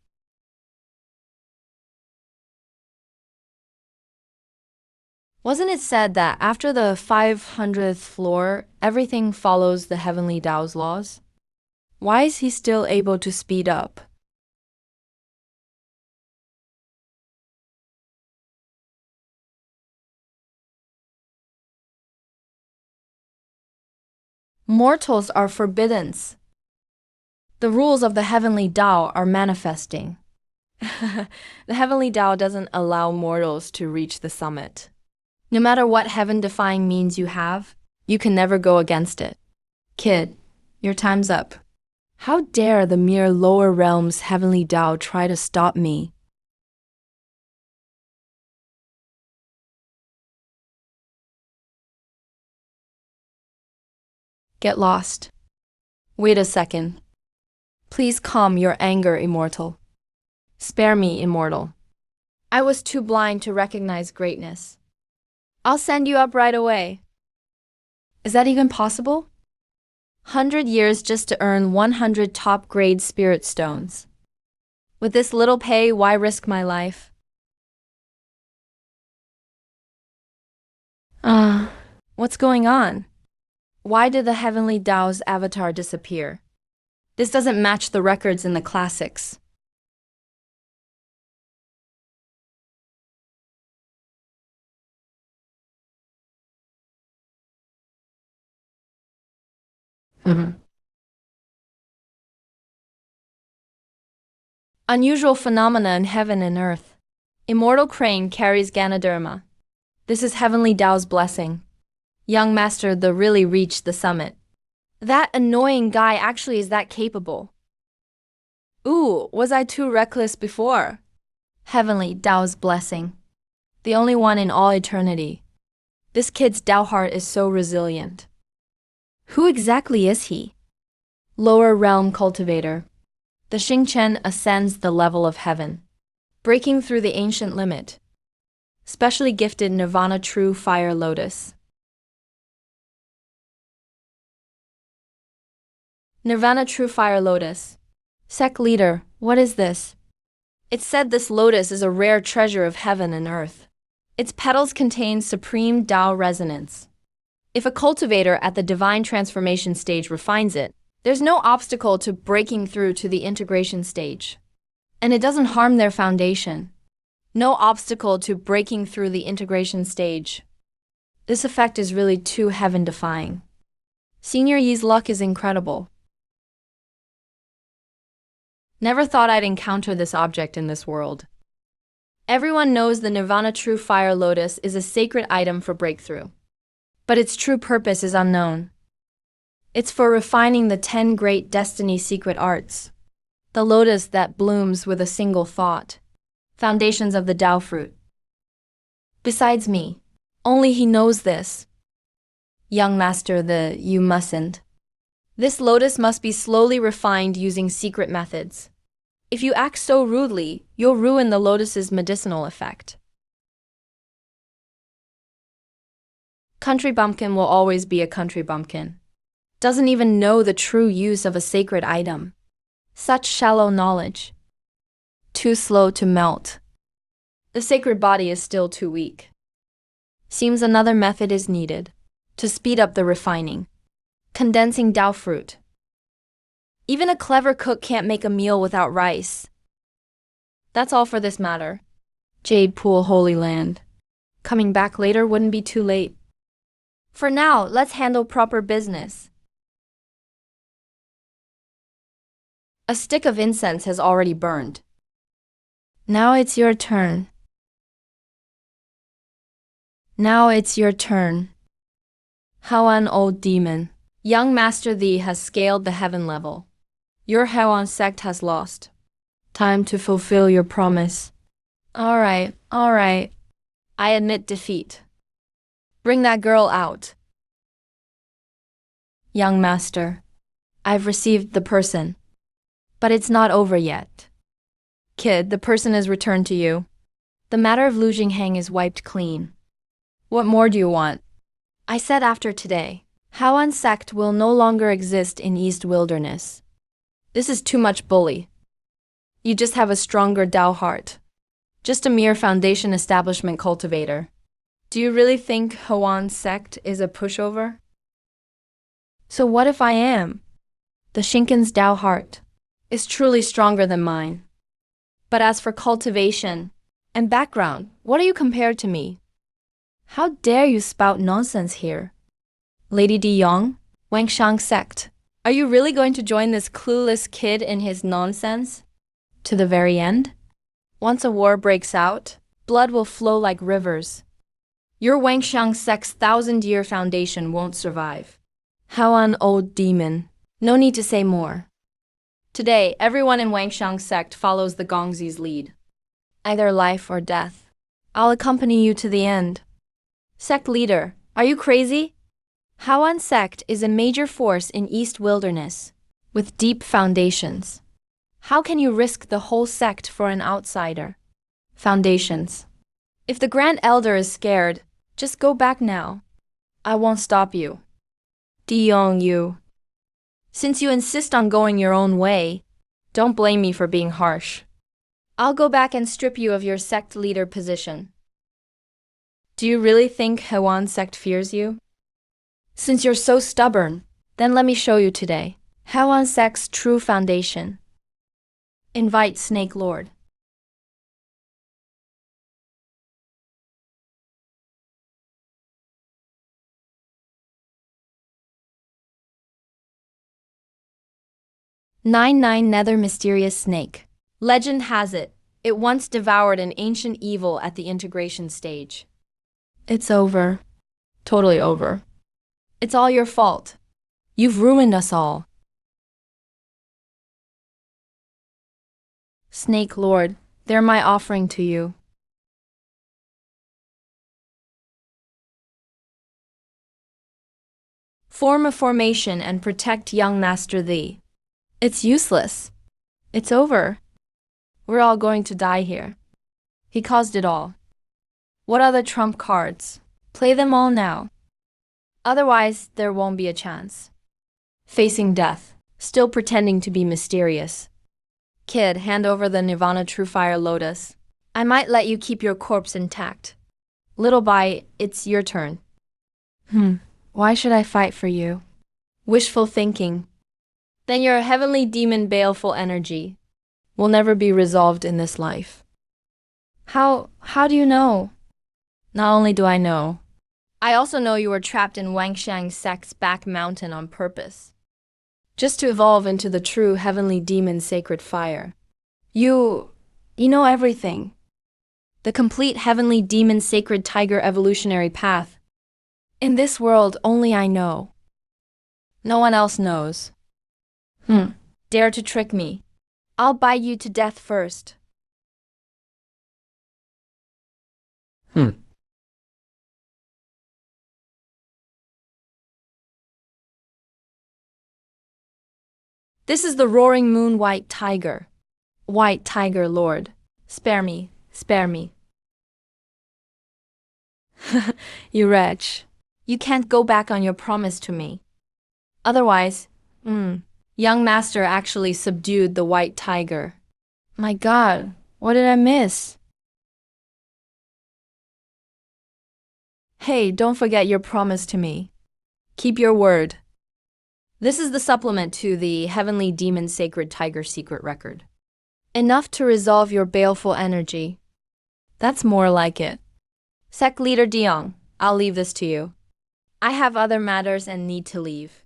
Wasn't it said that after the 500th floor, everything follows the heavenly Tao's laws? Why is he still able to speed up? Mortals are forbidden. The rules of the heavenly Tao are manifesting. The heavenly Tao doesn't allow mortals to reach the summit. No matter what heaven-defying means you have, you can never go against it. Kid, your time's up. How dare the mere lower realms heavenly Tao try to stop me? Get lost. Wait a second. Please calm your anger, Immortal. Spare me, Immortal. I was too blind to recognize greatness. I'll send you up right away. Is that even possible? 100 years just to earn 100 top-grade spirit stones. With this little pay, why risk my life? What's going on? Why did the heavenly Tao's avatar disappear? This doesn't match the records in the classics. Unusual phenomena in heaven and earth. Immortal crane carries Ganoderma. This is heavenly Tao's blessing. Young master, the really reached the summit. That annoying guy actually is that capable. Ooh, was I too reckless before? Heavenly Tao's blessing. The only one in all eternity. This kid's Tao heart is so resilient. Who exactly is he? Lower realm cultivator. The Xingchen ascends the level of heaven, breaking through the ancient limit. Specially gifted Nirvana True Fire Lotus. Nirvana True Fire Lotus. Sect leader, what is this? It's said this lotus is a rare treasure of heaven and earth. Its petals contain supreme Tao resonance. If a cultivator at the divine transformation stage refines it, there's no obstacle to breaking through to the integration stage. And it doesn't harm their foundation. No obstacle to breaking through the integration stage. This effect is really too heaven-defying. Senior Yi's luck is incredible. Never thought I'd encounter this object in this world. Everyone knows the Nirvana True Fire Lotus is a sacred item for breakthrough. But its true purpose is unknown. It's for refining the 10 great destiny secret arts. The lotus that blooms with a single thought. Foundations of the Tao fruit. Besides me, only he knows this. Young master, you mustn't. This lotus must be slowly refined using secret methods. If you act so rudely, you'll ruin the lotus's medicinal effect. Country bumpkin will always be a country bumpkin. Doesn't even know the true use of a sacred item. Such shallow knowledge. Too slow to melt. The sacred body is still too weak. Seems another method is needed to speed up the refining. Condensing Tao fruit. Even a clever cook can't make a meal without rice. That's all for this matter. Jade Pool Holy Land. Coming back later wouldn't be too late. For now, let's handle proper business. A stick of incense has already burned. Now it's your turn. Now it's your turn. Hawan old demon. Young Master Thee has scaled the heaven level. Your Hawan sect has lost. Time to fulfill your promise. Alright. I admit defeat. Bring that girl out. Young Master, I've received the person. But it's not over yet. Kid, the person is returned to you. The matter of Lu Jinghang is wiped clean. What more do you want? I said after today, Hawan sect will no longer exist in East Wilderness. This is too much bully. You just have a stronger Tao heart. Just a mere foundation establishment cultivator. Do you really think Hawan sect is a pushover? So what if I am? The Shinken's Tao heart is truly stronger than mine. But as for cultivation and background, what are you compared to me? How dare you spout nonsense here? Lady Di Yong, Wangshang sect, are you really going to join this clueless kid in his nonsense? To the very end? Once a war breaks out, blood will flow like rivers. Your Wangshang sect's 1,000-year foundation won't survive. Hawan old demon, no need to say more. Today, everyone in Wangshang sect follows the Gongzi's lead. Either life or death. I'll accompany you to the end. Sect leader, are you crazy? Hawan sect is a major force in East Wilderness, with deep foundations. How can you risk the whole sect for an outsider? Foundations. If the Grand Elder is scared, just go back now. I won't stop you. Di Yong, you. Since you insist on going your own way, don't blame me for being harsh. I'll go back and strip you of your sect leader position. Do you really think Hawan sect fears you? Since you're so stubborn, then let me show you today Hawan sect's true foundation. Invite Snake Lord. Nine Nether Mysterious Snake. Legend has it once devoured an ancient evil at the integration stage. It's over. Totally over. It's all your fault. You've ruined us all. Snake Lord, they're my offering to you. Form a formation and protect young Master Thee. It's useless. It's over. We're all going to die here. He caused it all. What are the trump cards? Play them all now. Otherwise, there won't be a chance. Facing death, still pretending to be mysterious. Kid, hand over the Nirvana True Fire Lotus. I might let you keep your corpse intact. Little Bai, it's your turn. Why should I fight for you? Wishful thinking. Then your heavenly demon baleful energy will never be resolved in this life. How do you know? Not only do I know, I also know you were trapped in Wangshang sect's back mountain on purpose. Just to evolve into the true heavenly demon sacred fire. You know everything. The complete heavenly demon sacred tiger evolutionary path. In this world, only I know. No one else knows. Dare to trick me. I'll bite you to death first. This is the roaring moon white tiger. White tiger lord. Spare me, spare me. You wretch. You can't go back on your promise to me. Otherwise, young master actually subdued the white tiger. My God, What did I miss? Hey, don't forget your promise to me. Keep your word. This is the supplement to the Heavenly Demon Sacred Tiger Secret Record. Enough to resolve your baleful energy. That's more like it. Sect Leader Diong, I'll leave this to you. I have other matters and need to leave.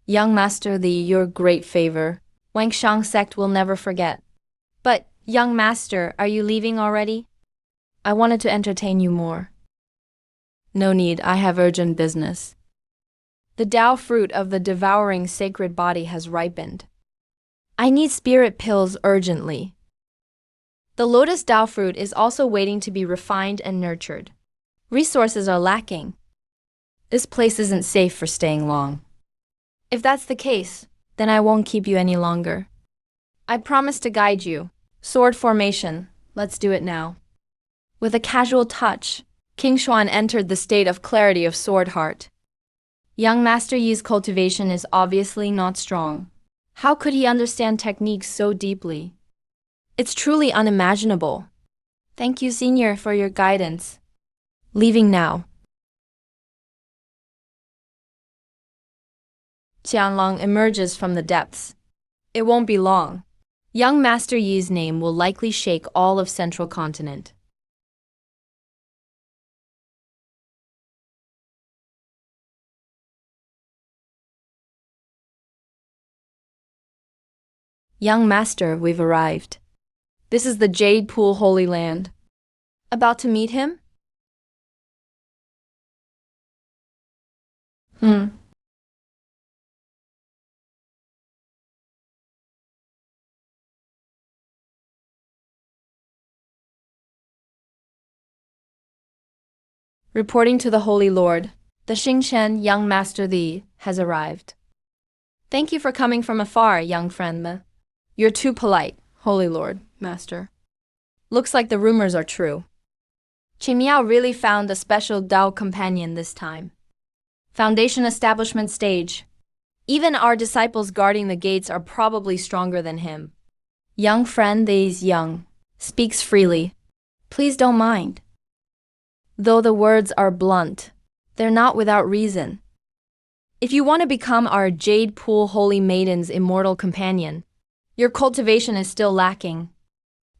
Young Master Li, your great favor. Wangshang sect will never forget. But, young master, are you leaving already? I wanted to entertain you more. No need, I have urgent business. The Tao fruit of the devouring sacred body has ripened. I need spirit pills urgently. The lotus Tao fruit is also waiting to be refined and nurtured. Resources are lacking. This place isn't safe for staying long. If that's the case, then I won't keep you any longer. I promise to guide you. Sword formation, let's do it now. With a casual touch, King Xuan entered the state of clarity of Sword Heart. Young Master Yi's cultivation is obviously not strong. How could he understand techniques so deeply? It's truly unimaginable. Thank you, Senior, for your guidance. Leaving now. Qianlong emerges from the depths. It won't be long. Young Master Yi's name will likely shake all of Central Continent. Young Master, we've arrived. This is the Jade Pool Holy Land. About to meet him? Reporting to the Holy Lord, the Xingchen Young Master Li has arrived. Thank you for coming from afar, young friend Me. You're too polite, Holy Lord, Master. Looks like the rumors are true. Qi Miao really found a special Tao companion this time. Foundation establishment stage. Even our disciples guarding the gates are probably stronger than him. Young friend Li's young, speaks freely. Please don't mind. Though the words are blunt, they're not without reason. If you want to become our Jade Pool Holy Maiden's immortal companion, your cultivation is still lacking.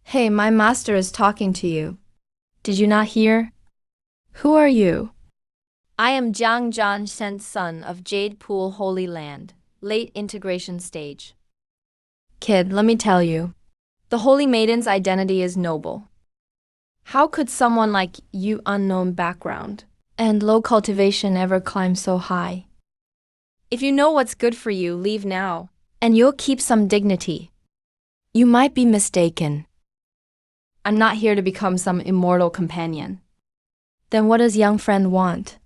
Hey, my master is talking to you. Did you not hear? Who are you? I am Jiang Zhan Shen's son of Jade Pool Holy Land, late integration stage. Kid, let me tell you, the Holy Maiden's identity is noble. How could someone like you, unknown background and low cultivation, ever climb so high? If you know what's good for you, leave now, and you'll keep some dignity. You might be mistaken. I'm not here to become some immortal companion. Then what does young friend want?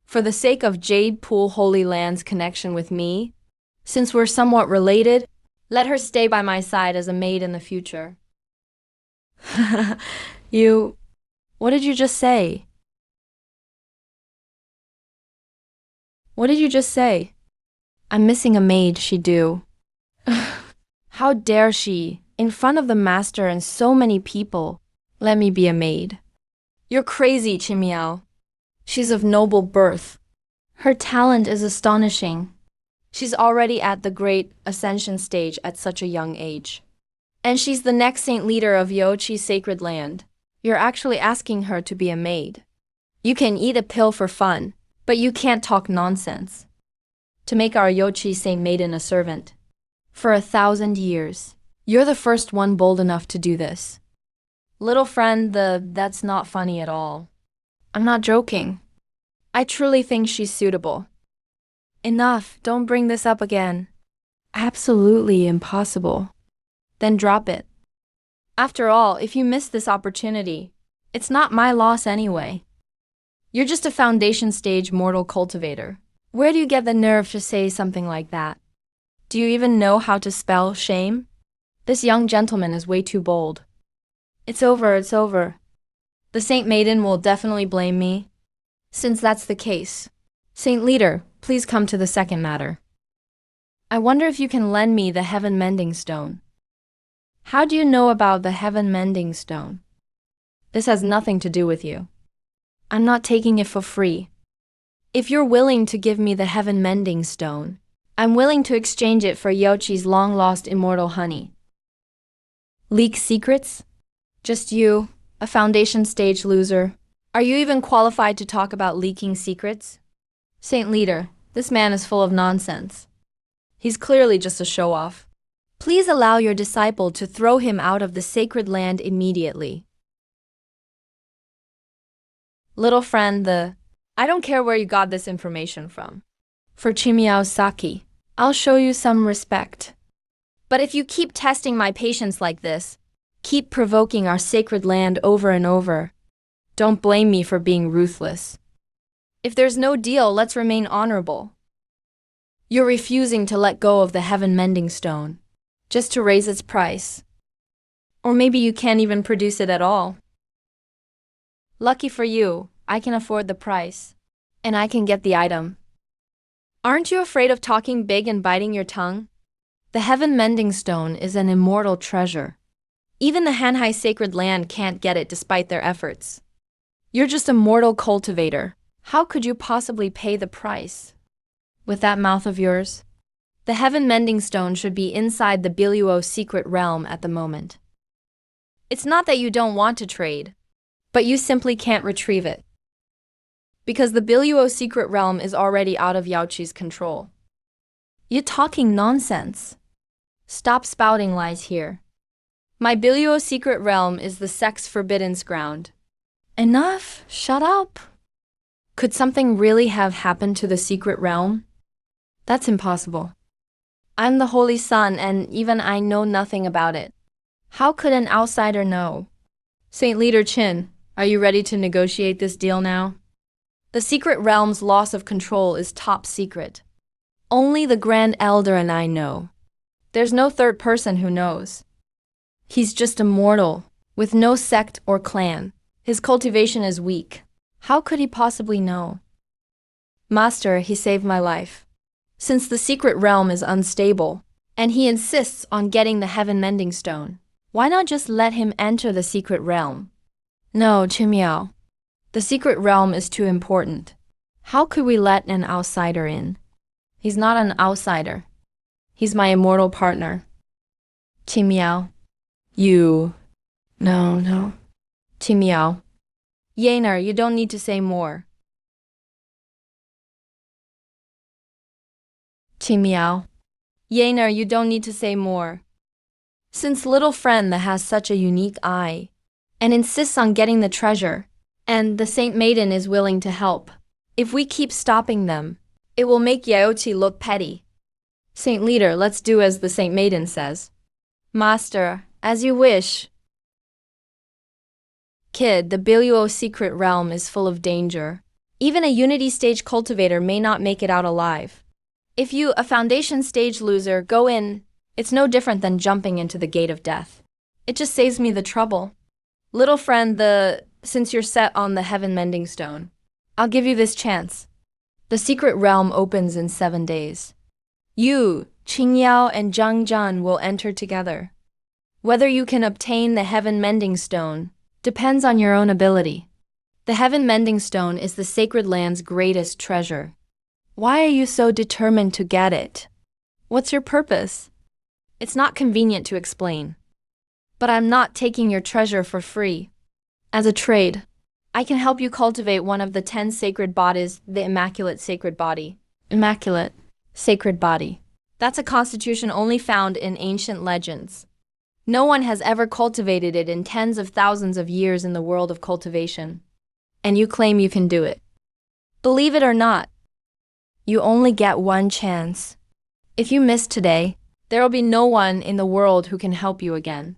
For the sake of Jade Pool Holy Land's connection with me, since we're somewhat related, let her stay by my side as a maid in the future. What did you just say? What did you just say? I'm missing a maid, she do. How dare she, in front of the master and so many people, let me be a maid? You're crazy, Qi Miao. She's of noble birth. Her talent is astonishing. She's already at the great ascension stage at such a young age. And she's the next saint leader of Youqi's sacred land. You're actually asking her to be a maid. You can eat a pill for fun, but you can't talk nonsense. To make our Youqi saint maiden a servant. For 1,000 years. You're the first one bold enough to do this. Little friend, that's not funny at all. I'm not joking. I truly think she's suitable. Enough, don't bring this up again. Absolutely impossible. Then drop it. After all, if you miss this opportunity, it's not my loss anyway. You're just a foundation stage mortal cultivator. Where do you get the nerve to say something like that? Do you even know how to spell shame? This young gentleman is way too bold. It's over, it's over. The Saint Maiden will definitely blame me. Since that's the case, Saint Leader, please come to the second matter. I wonder if you can lend me the heaven mending stone. How do you know about the heaven mending stone? This has nothing to do with you. I'm not taking it for free. If you're willing to give me the heaven mending stone, I'm willing to exchange it for Yochi's long-lost immortal honey. Leak secrets? Just you, a foundation stage loser. Are you even qualified to talk about leaking secrets? Saint Leader, this man is full of nonsense. He's clearly just a show-off. Please allow your disciple to throw him out of the sacred land immediately. Little friend, I don't care where you got this information from. For Chimiao Saki, I'll show you some respect. But if you keep testing my patience like this, keep provoking our sacred land over and over, don't blame me for being ruthless. If there's no deal, let's remain honorable. You're refusing to let go of the heaven mending stone, just to raise its price. Or maybe you can't even produce it at all. Lucky for you, I can afford the price, and I can get the item. Aren't you afraid of talking big and biting your tongue? The heaven mending stone is an immortal treasure. Even the Hanhai sacred land can't get it despite their efforts. You're just a mortal cultivator. How could you possibly pay the price? With that mouth of yours? The heaven mending stone should be inside the Biluo secret realm at the moment. It's not that you don't want to trade, but you simply can't retrieve it. Because the Biluo secret realm is already out of Yaoqi's control. You're talking nonsense. Stop spouting lies here. My Biluo secret realm is the sex forbidden's ground. Enough! Shut up! Could something really have happened to the secret realm? That's impossible. I'm the Holy Sun, and even I know nothing about it. How could an outsider know? Saint Leader Qin, are you ready to negotiate this deal now? The secret realm's loss of control is top secret. Only the Grand Elder and I know. There's no third person who knows. He's just a mortal, with no sect or clan. His cultivation is weak. How could he possibly know? Master, he saved my life. Since the secret realm is unstable, and he insists on getting the heaven mending stone, why not just let him enter the secret realm? No, Chimiao. The secret realm is too important. How could we let an outsider in? He's not an outsider. He's my immortal partner. Chimiao. You. No. Chimiao. Yaner, you don't need to say more. Chimiao. Yaner, you don't need to say more. Since little friend that has such a unique eye, and insists on getting the treasure, and the Saint Maiden is willing to help, if we keep stopping them, it will make Yaoqi look petty. Saint Leader, let's do as the Saint Maiden says. Master, as you wish. Kid, the Biluo secret realm is full of danger. Even a Unity stage cultivator may not make it out alive. If you, a Foundation stage loser, go in, it's no different than jumping into the gate of death. It just saves me the trouble. Little friend, since you're set on the heaven mending stone, I'll give you this chance. The secret realm opens in 7 days. You, Qingyao, and Zhang Zhan will enter together. Whether you can obtain the heaven mending stone depends on your own ability. The heaven mending stone is the sacred land's greatest treasure. Why are you so determined to get it? What's your purpose? It's not convenient to explain. But I'm not taking your treasure for free. As a trade, I can help you cultivate one of the 10 sacred bodies, the Immaculate Sacred Body. Immaculate Sacred Body. That's a constitution only found in ancient legends. No one has ever cultivated it in tens of thousands of years in the world of cultivation. And you claim you can do it. Believe it or not, you only get one chance. If you miss today, there will be no one in the world who can help you again.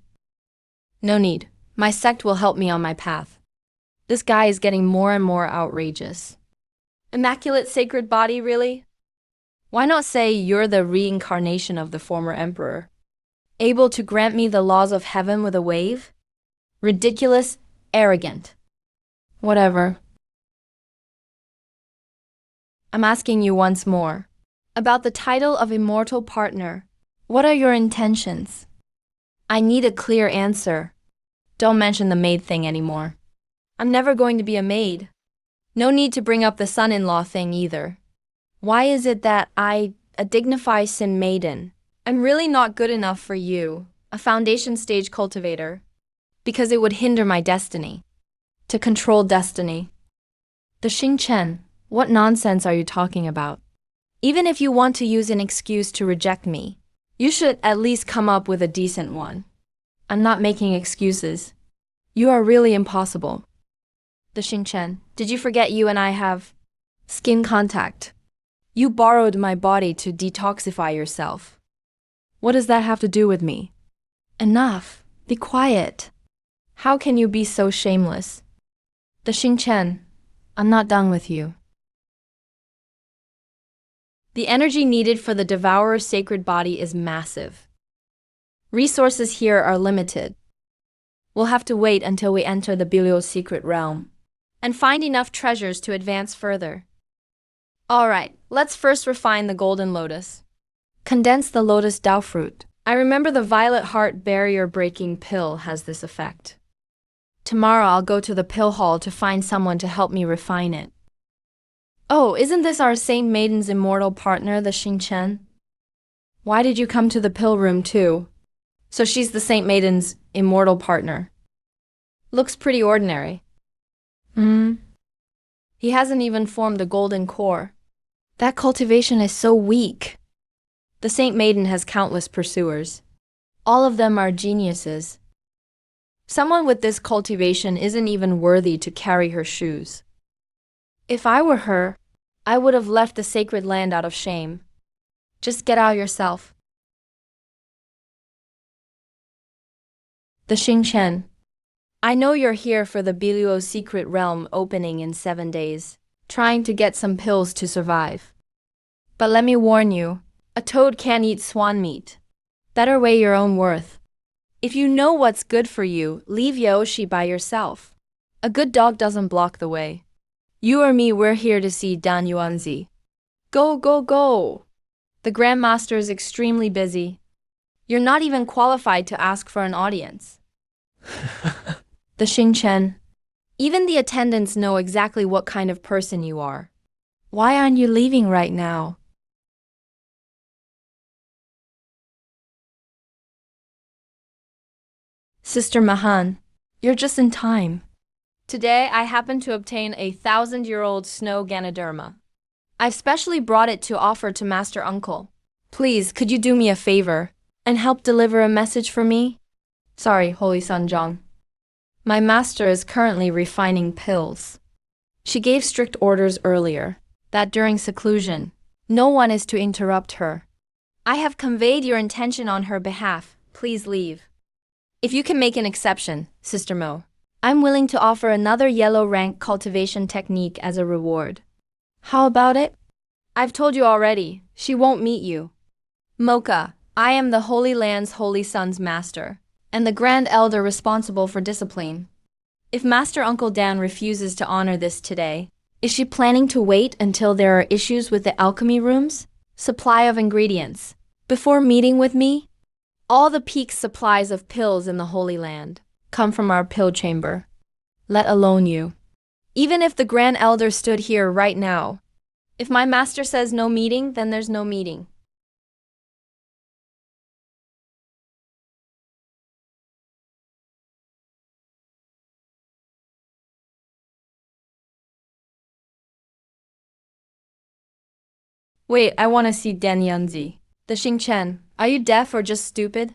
No need. My sect will help me on my path. This guy is getting more and more outrageous. Immaculate Sacred Body, really? Why not say you're the reincarnation of the former emperor? Able to grant me the laws of heaven with a wave? Ridiculous, arrogant. Whatever. I'm asking you once more. About the title of Immortal Partner, what are your intentions? I need a clear answer. Don't mention the maid thing anymore. I'm never going to be a maid. No need to bring up the son-in-law thing either. Why is it that a dignified sin maiden, I'm really not good enough for you, a foundation stage cultivator, because it would hinder my destiny. To control destiny. The Xingchen, what nonsense are you talking about? Even if you want to use an excuse to reject me, you should at least come up with a decent one. I'm not making excuses. You are really impossible. The Xingchen, did you forget you and I have skin contact? You borrowed my body to detoxify yourself. What does that have to do with me? Enough. Be quiet. How can you be so shameless? The Xingchen, I'm not done with you. The energy needed for the Devourer's sacred body is massive. Resources here are limited. We'll have to wait until we enter the Beauties' secret realm and find enough treasures to advance further. Alright, let's first refine the golden lotus. Condense the lotus Dao fruit. I remember the violet heart barrier breaking pill has this effect. Tomorrow I'll go to the pill hall to find someone to help me refine it. Oh, isn't this our Saint Maiden's immortal partner, the Xingchen? Why did you come to the pill room too? So she's the Saint Maiden's immortal partner. Looks pretty ordinary. He hasn't even formed a golden core. That cultivation is so weak. The Saint Maiden has countless pursuers. All of them are geniuses. Someone with this cultivation isn't even worthy to carry her shoes. If I were her, I would have left the sacred land out of shame. Just get out yourself. The Xingchen. I know you're here for the Beauties' secret realm opening in 7 days, trying to get some pills to survive. But let me warn you, a toad can't eat swan meat. Better weigh your own worth. If you know what's good for you, leave Yaoshi by yourself. A good dog doesn't block the way. You or me, we're here to see Dan Yuanzi. Go, go, go! The Grandmaster is extremely busy. You're not even qualified to ask for an audience. The Xingchen. Even the attendants know exactly what kind of person you are. Why aren't you leaving right now? Sister Mahan, you're just in time. Today, I happen to obtain a 1,000-year-old snow Ganoderma. I've specially brought it to offer to Master Uncle. Please, could you do me a favor and help deliver a message for me? Sorry, Holy Sanjong. My master is currently refining pills. She gave strict orders earlier that during seclusion, no one is to interrupt her. I have conveyed your intention on her behalf. Please leave. If you can make an exception, Sister Mo, I'm willing to offer another yellow rank cultivation technique as a reward. How about it? I've told you already, she won't meet you. Mocha, I am the Holy Land's Holy Son's master, and the Grand Elder responsible for discipline. If Master Uncle Dan refuses to honor this today, is she planning to wait until there are issues with the alchemy rooms? Supply of ingredients. Before meeting with me? All the peak supplies of pills in the Holy Land come from our pill chamber. Let alone you. Even if the Grand Elder stood here right now, if my master says no meeting, then there's no meeting. Wait, I want to see Dan Yanzi. The Xingchen, are you deaf or just stupid?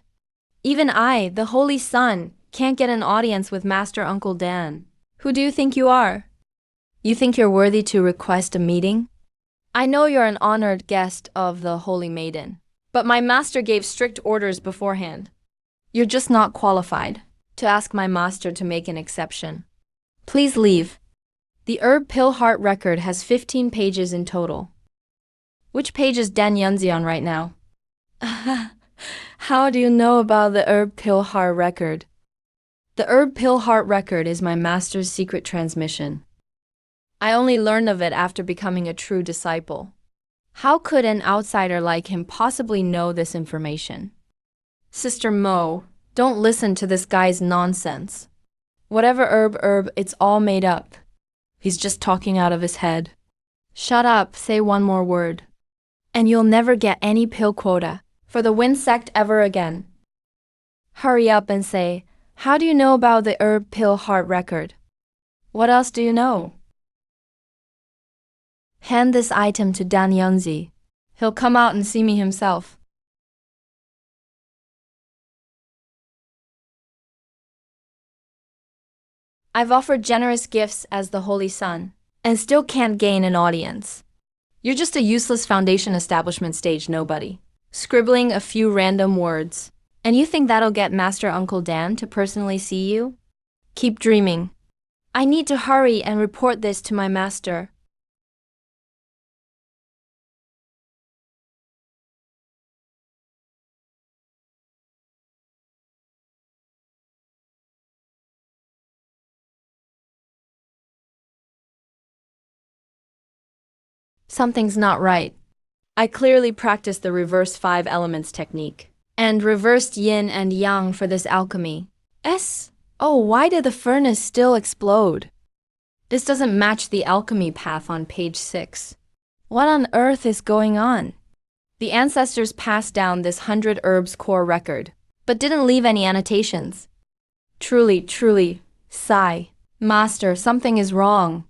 Even I, the Holy Son, can't get an audience with Master Uncle Dan. Who do you think you are? You think you're worthy to request a meeting? I know you're an honored guest of the Holy Maiden, but my master gave strict orders beforehand. You're just not qualified to ask my master to make an exception. Please leave. The herb pill heart record has 15 pages in total. Which page is Dan Yunzi on right now? How do you know about the herb pill heart record? The herb pill heart record is my master's secret transmission. I only learned of it after becoming a true disciple. How could an outsider like him possibly know this information? Sister Mo, Don't listen to this guy's nonsense. Whatever herb, it's all made up. He's just talking out of his head. Shut up, say one more word. And you'll never get any pill quota for the wind sect ever again. Hurry up and say, how do you know about the herb pill heart record? What else do you know? Hand this item to Dan Yunzi. He'll come out and see me himself. I've offered generous gifts as the Holy Sun, and still can't gain an audience. You're just a useless foundation establishment stage nobody, scribbling a few random words. And you think that'll get Master Uncle Dan to personally see you? Keep dreaming. I need to hurry and report this to my master. Something's not right. I clearly practiced the reverse 5 elements technique and reversed yin and yang for this alchemy. Oh, why did the furnace still explode? This doesn't match the alchemy path on page 6. What on earth is going on? The ancestors passed down this 100 herbs core record, but didn't leave any annotations. Truly, sigh. Master, something is wrong.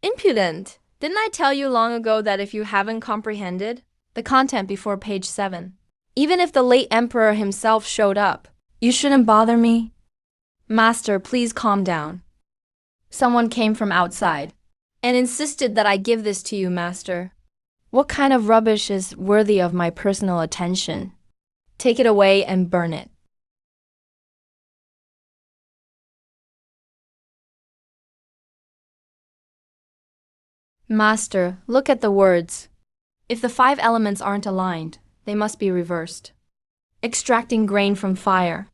Impudent! Didn't I tell you long ago that if you haven't comprehended the content before page 7, even if the late emperor himself showed up, you shouldn't bother me? Master, please calm down. Someone came from outside and insisted that I give this to you, Master. What kind of rubbish is worthy of my personal attention? Take it away and burn it. Master, look at the words. If the 5 elements aren't aligned, they must be reversed. Extracting grain from fire.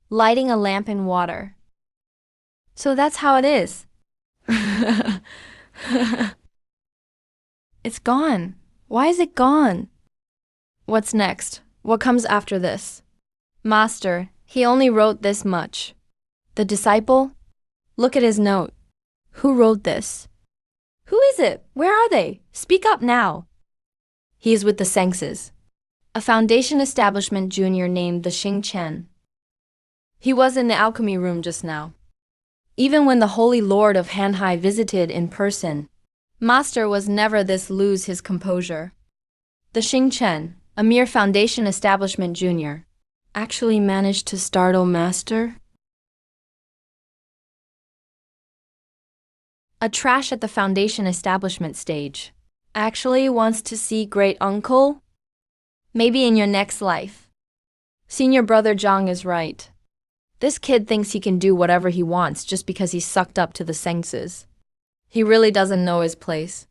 Lighting a lamp in water. So that's how it is. It's gone. Why is it gone? What's next? What comes after this? Master, he only wrote this much. The disciple? Look at his note. Who wrote this? Who is it? Where are they? Speak up now. He is with the Sengses, a foundation establishment junior named the Xing Chen. He was in the alchemy room just now. Even when the Holy Lord of Hanhai visited in person, Master was never this lose his composure. The Xing Chen, a mere foundation establishment junior, actually managed to startle Master? A trash at the foundation establishment stage actually wants to see great uncle? Maybe in your next life. Senior brother Zhang is right. This kid thinks he can do whatever he wants just because he's sucked up to the Sengses. He really doesn't know his place.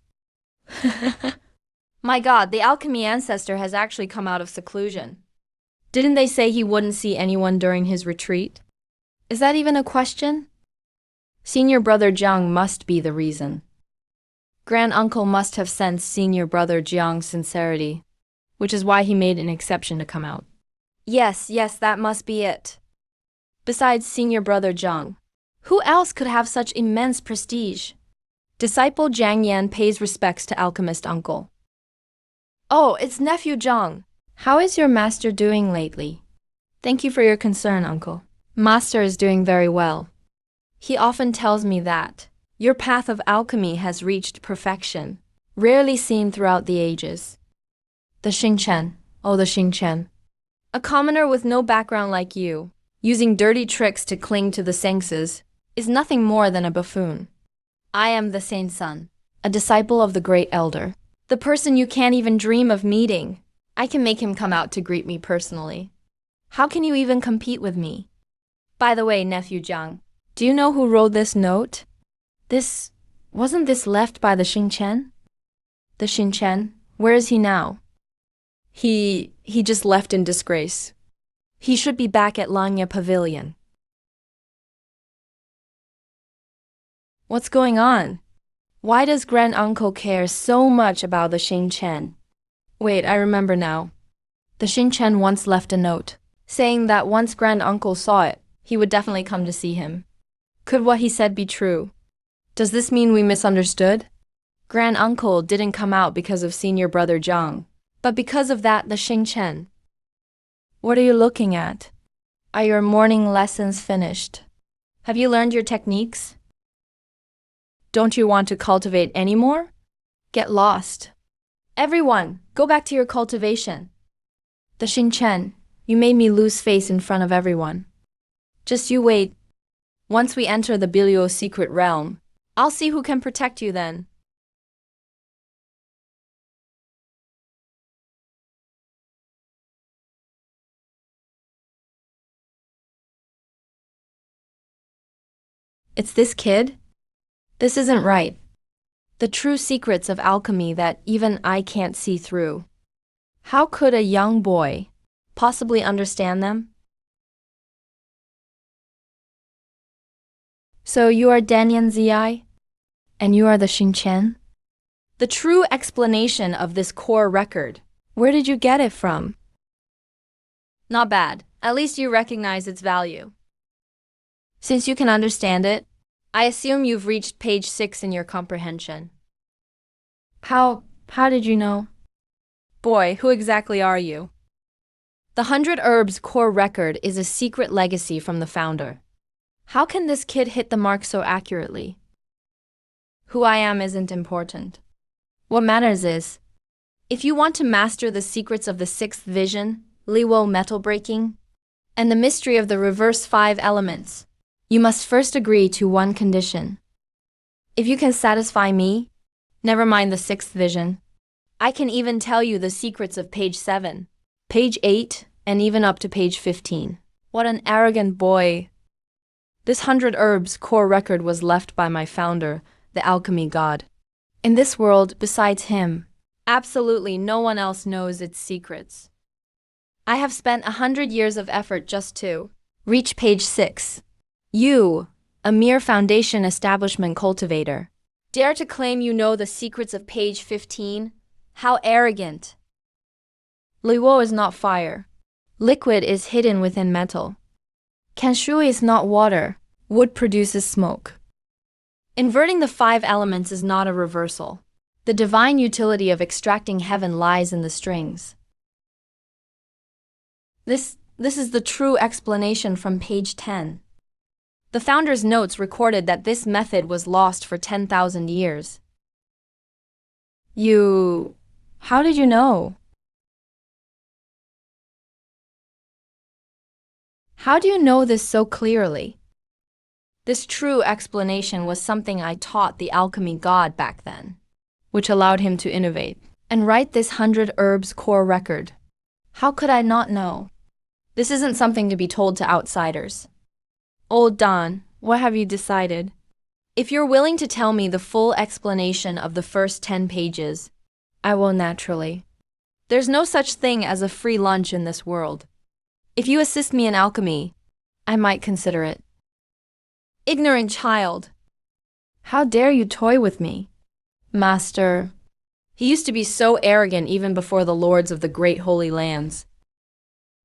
My God, the alchemy ancestor has actually come out of seclusion. Didn't they say he wouldn't see anyone during his retreat? Is that even a question? Senior brother Jiang must be the reason. Grand uncle must have sensed senior brother Jiang's sincerity, which is why he made an exception to come out. Yes, that must be it. Besides senior brother Jiang, who else could have such immense prestige? Disciple Jiang Yan pays respects to alchemist uncle. Oh, it's nephew Zhang. How is your master doing lately? Thank you for your concern, uncle. Master is doing very well. He often tells me that your path of alchemy has reached perfection, rarely seen throughout the ages. The Xing Chen, the Xing Chen. A commoner with no background like you, using dirty tricks to cling to the Sengses, is nothing more than a buffoon. I am the Sane Son, a disciple of the great elder, the person you can't even dream of meeting. I can make him come out to greet me personally. How can you even compete with me? By the way, nephew Jiang, do you know who wrote this note? Wasn't this left by the Xing Chen? The Xing Chen, where is he now? He just left in disgrace. He should be back at Lanya Pavilion. What's going on? Why does Grand Uncle care so much about the Xing Chen? Wait, I remember now. The Xing Chen once left a note, saying that once grand uncle saw it, he would definitely come to see him. Could what he said be true? Does this mean we misunderstood? Grand uncle didn't come out because of senior brother Zhang, but because of that the Xingchen. What are you looking at? Are your morning lessons finished? Have you learned your techniques? Don't you want to cultivate anymore? Get lost. Everyone, go back to your cultivation. The Xingchen, you made me lose face in front of everyone. Just you wait. Once we enter the Bilio secret realm, I'll see who can protect you then. It's this kid? This isn't right. The true secrets of alchemy that even I can't see through. How could a young boy possibly understand them? So you are Danyan Ziai? And you are the Xingchen? The true explanation of this core record. Where did you get it from? Not bad. At least you recognize its value. Since you can understand it, I assume you've reached page 6 in your comprehension. How did you know? Boy, who exactly are you? The 100 Herbs core record is a secret legacy from the founder. How can this kid hit the mark so accurately? Who I am isn't important. What matters is, if you want to master the secrets of the sixth vision, Liwo metal breaking, and the mystery of the reverse 5 elements, you must first agree to one condition. If you can satisfy me, never mind the sixth vision, I can even tell you the secrets of page 7, page 8, and even up to page 15. What an arrogant boy. This 100 Herbs core record was left by my founder, the alchemy god. In this world, besides him, absolutely no one else knows its secrets. I have spent 100 years of effort just to reach page 6. You, a mere foundation establishment cultivator, dare to claim you know the secrets of page 15? How arrogant! Liwo is not fire. Liquid is hidden within metal. Kanshui is not water. Wood produces smoke. Inverting the 5 elements is not a reversal. The divine utility of extracting heaven lies in the strings. This is the true explanation from page 10. The founder's notes recorded that this method was lost for 10,000 years. How did you know? How do you know this so clearly? This true explanation was something I taught the alchemy god back then, which allowed him to innovate and write this 100 Herbs core record. How could I not know? This isn't something to be told to outsiders. Old Don, what have you decided? If you're willing to tell me the full explanation of the first 10 pages, I will naturally. There's no such thing as a free lunch in this world. If you assist me in alchemy, I might consider it. Ignorant child! How dare you toy with me? Master. He used to be so arrogant even before the lords of the great holy lands.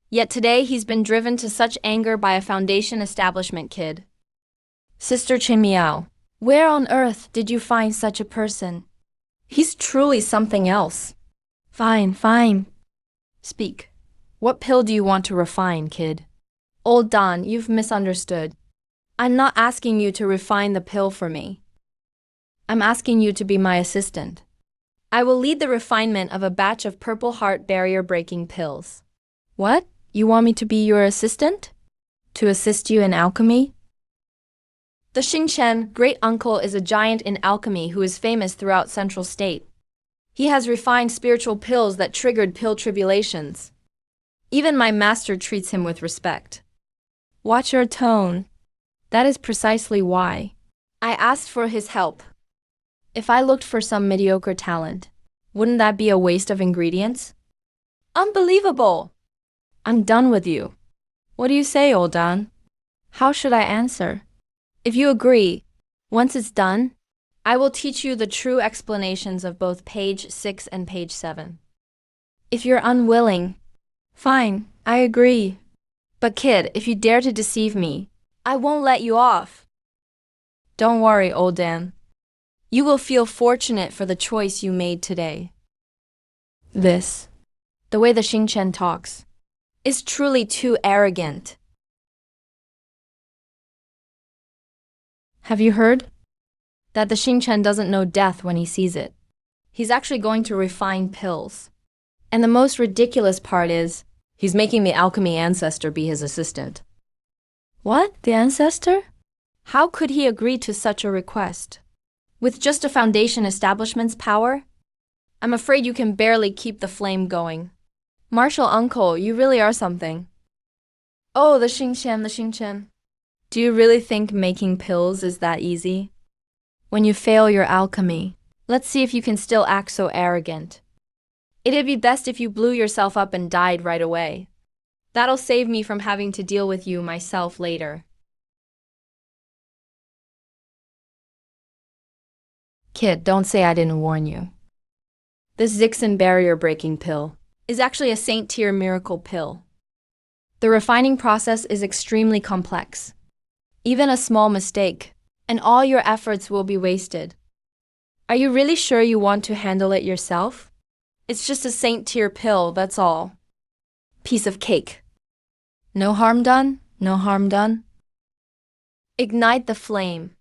Yet today he's been driven to such anger by a foundation establishment kid. Sister Qinmiao, where on earth did you find such a person? He's truly something else. Fine. Speak. What pill do you want to refine, kid? Old Don, you've misunderstood. I'm not asking you to refine the pill for me. I'm asking you to be my assistant. I will lead the refinement of a batch of purple heart barrier-breaking pills. What? You want me to be your assistant? To assist you in alchemy? The Xingchen, great uncle, is a giant in alchemy who is famous throughout Central State. He has refined spiritual pills that triggered pill tribulations. Even my master treats him with respect. Watch your tone. That is precisely why I asked for his help. If I looked for some mediocre talent, wouldn't that be a waste of ingredients? Unbelievable! I'm done with you. What do you say, old Don? How should I answer? If you agree, once it's done, I will teach you the true explanations of both page 6 and page 7. If you're unwilling, fine, I agree. But kid, if you dare to deceive me, I won't let you off. Don't worry, old Dan. You will feel fortunate for the choice you made today. This, the way the Xingchen talks, is truly too arrogant. Have you heard? That the Xingchen doesn't know death when he sees it. He's actually going to refine pills. And the most ridiculous part is, he's making the alchemy ancestor be his assistant. What? The ancestor? How could he agree to such a request? With just a foundation establishment's power? I'm afraid you can barely keep the flame going. Martial uncle, you really are something. Oh, the Xingchen. Do you really think making pills is that easy? When you fail your alchemy, let's see if you can still act so arrogant. It'd be best if you blew yourself up and died right away. That'll save me from having to deal with you myself later. Kid, don't say I didn't warn you. This Zixin barrier-breaking pill is actually a saint-tier miracle pill. The refining process is extremely complex. Even a small mistake, and all your efforts will be wasted. Are you really sure you want to handle it yourself? It's just a saint-tier pill, that's all. Piece of cake. No harm done, no harm done. Ignite the flame.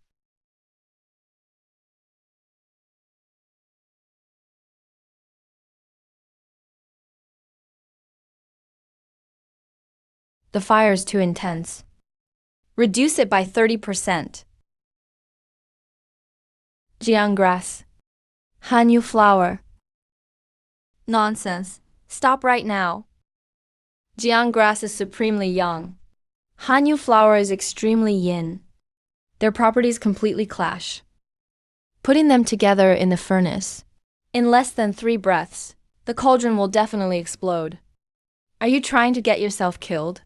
The fire's too intense. Reduce it by 30%. Jiang grass. Hanyu flower. Nonsense. Stop right now. Jiang grass is supremely yang. Hanyu flower is extremely yin. Their properties completely clash. Putting them together in the furnace, in less than 3 breaths, the cauldron will definitely explode. Are you trying to get yourself killed?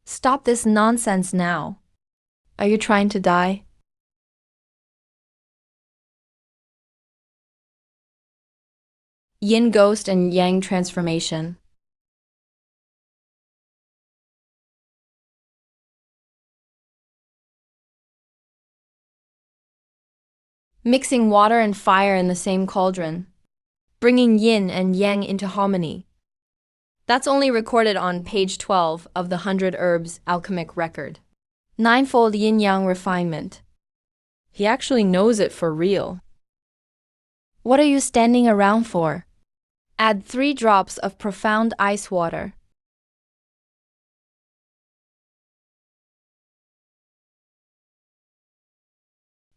Stop this nonsense now. Are you trying to die? Yin ghost and yang transformation. Mixing water and fire in the same cauldron. Bringing yin and yang into harmony. That's only recorded on page 12 of the 100 Herbs Alchemic Record. 9-fold yin-yang refinement. He actually knows it for real. What are you standing around for? Add 3 drops of profound ice water.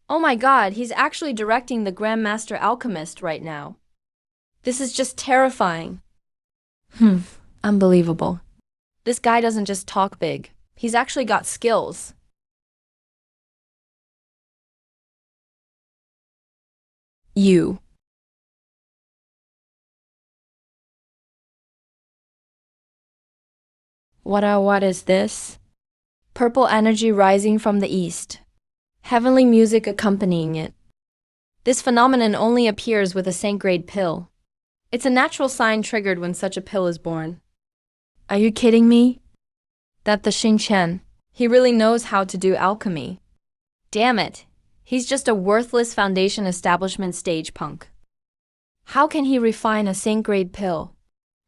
Oh my god, he's actually directing the Grandmaster Alchemist right now. This is just terrifying. Unbelievable. This guy doesn't just talk big. He's actually got skills. You. What is this? Purple energy rising from the east. Heavenly music accompanying it. This phenomenon only appears with a saint-grade pill. It's a natural sign triggered when such a pill is born. Are you kidding me? That the Xingchen, he really knows how to do alchemy. Damn it, he's just a worthless foundation establishment stage punk. How can he refine a saint-grade pill?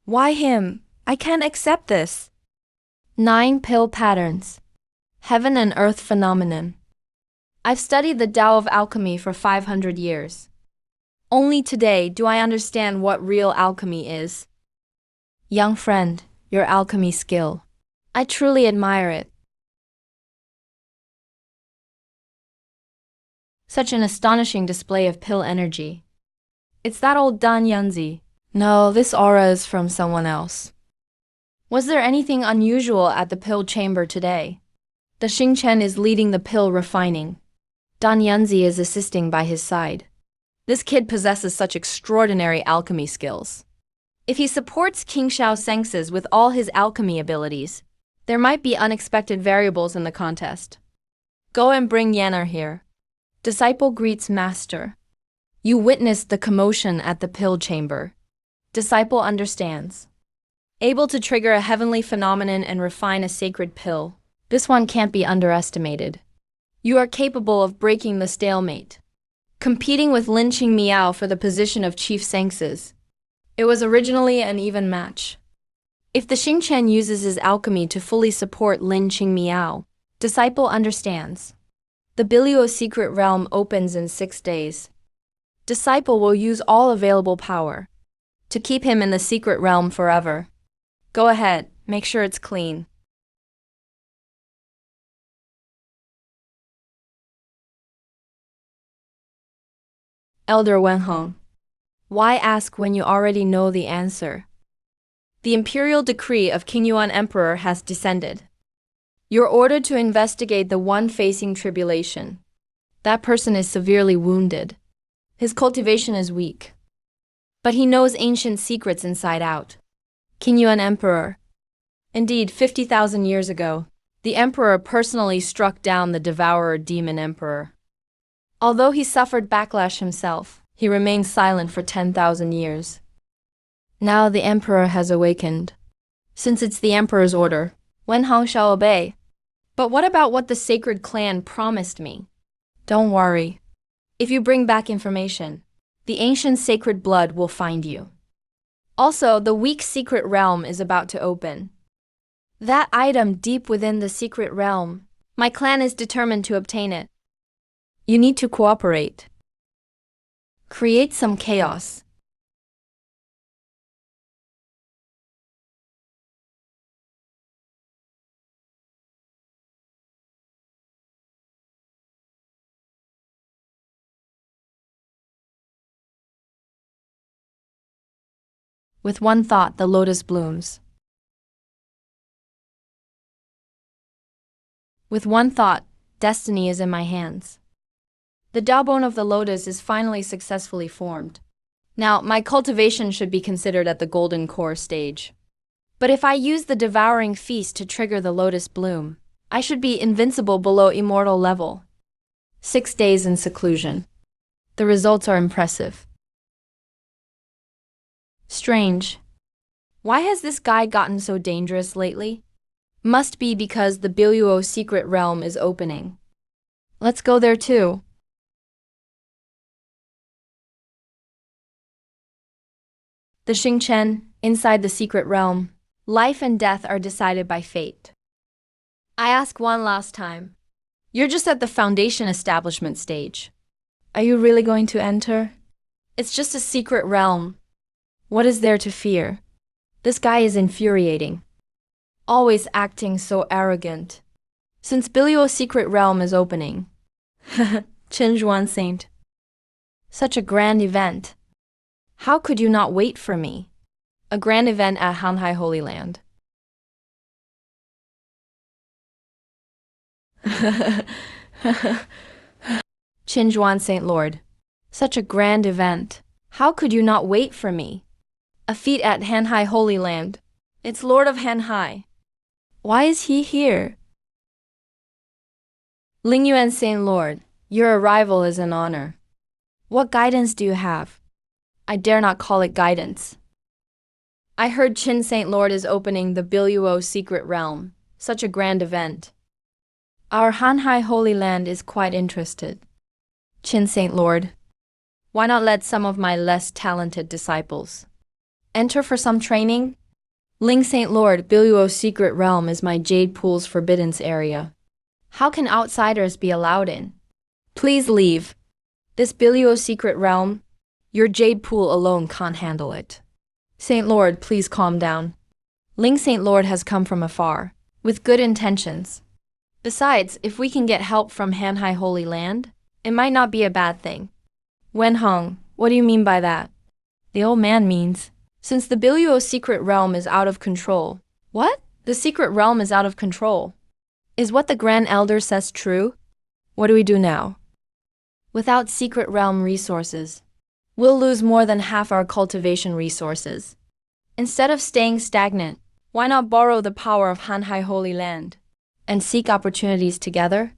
Why him? I can't accept this. 9 pill patterns. Heaven and earth phenomenon. I've studied the Tao of alchemy for 500 years. Only today do I understand what real alchemy is. Young friend, your alchemy skill. I truly admire it. Such an astonishing display of pill energy. It's that old Dan Yanzi. No, this aura is from someone else. Was there anything unusual at the pill chamber today? The Xingchen is leading the pill refining. Dan Yanzi is assisting by his side. This kid possesses such extraordinary alchemy skills. If he supports King Xiao Sengses with all his alchemy abilities, there might be unexpected variables in the contest. Go and bring Yanner here. Disciple greets master. You witnessed the commotion at the pill chamber. Disciple understands. Able to trigger a heavenly phenomenon and refine a sacred pill. This one can't be underestimated. You are capable of breaking the stalemate. Competing with Lin Qing Miao for the position of Chief Sengses. It was originally an even match. If the Xingchen uses his alchemy to fully support Lin Qing Miao, disciple understands. The Bilio secret realm opens in 6 days. Disciple will use all available power to keep him in the secret realm forever. Go ahead, make sure it's clean. Elder Wenheng. Why ask when you already know the answer? The imperial decree of King Yuan Emperor has descended. You're ordered to investigate the one facing tribulation. That person is severely wounded. His cultivation is weak. But he knows ancient secrets inside out. King Yuan Emperor. Indeed, 50,000 years ago, the emperor personally struck down the devourer demon emperor. Although he suffered backlash himself, he remained silent for 10,000 years. Now the emperor has awakened. Since it's the emperor's order, Wenhang shall obey. But what about what the sacred clan promised me? Don't worry. If you bring back information, the ancient sacred blood will find you. Also, the weak secret realm is about to open. That item deep within the secret realm, my clan is determined to obtain it. You need to cooperate. Create some chaos. With one thought, the lotus blooms. With one thought, destiny is in my hands. The jawbone of the lotus is finally successfully formed. Now, my cultivation should be considered at the golden core stage. But if I use the devouring feast to trigger the lotus bloom, I should be invincible below immortal level. 6 days in seclusion. The results are impressive. Strange. Why has this guy gotten so dangerous lately? Must be because the Biluo secret realm is opening. Let's go there too. The Xingchen, inside the secret realm, life and death are decided by fate. I ask one last time. You're just at the foundation establishment stage. Are you really going to enter? It's just a secret realm. What is there to fear? This guy is infuriating. Always acting so arrogant. Since Biluo's secret realm is opening. Chen Zhuan Saint. Such a grand event. How could you not wait for me? A grand event at Hanhai Holy Land. Qin Zhuan Saint Lord. Such a grand event. How could you not wait for me? A feat at Hanhai Holy Land. It's Lord of Hanhai. Why is he here? Lingyuan Saint Lord, your arrival is an honor. What guidance do you have? I dare not call it guidance. I heard Qin Saint Lord is opening the Biluo secret realm. Such a grand event. Our Hanhai Holy Land is quite interested. Qin Saint Lord, why not let some of my less talented disciples enter for some training? Ling Saint Lord, Biluo's secret realm is my Jade Pool's forbiddance area. How can outsiders be allowed in? Please leave. This Biluo secret realm, your Jade Pool alone can't handle it. Saint Lord, please calm down. Ling Saint Lord has come from afar, with good intentions. Besides, if we can get help from Hanhai Holy Land, it might not be a bad thing. Wenheng, what do you mean by that? The old man means, since the Biluo secret realm is out of control. What? The secret realm is out of control. Is what the Grand Elder says true? What do we do now? Without secret realm resources, we'll lose more than half our cultivation resources. Instead of staying stagnant, why not borrow the power of Hanhai Holy Land and seek opportunities together?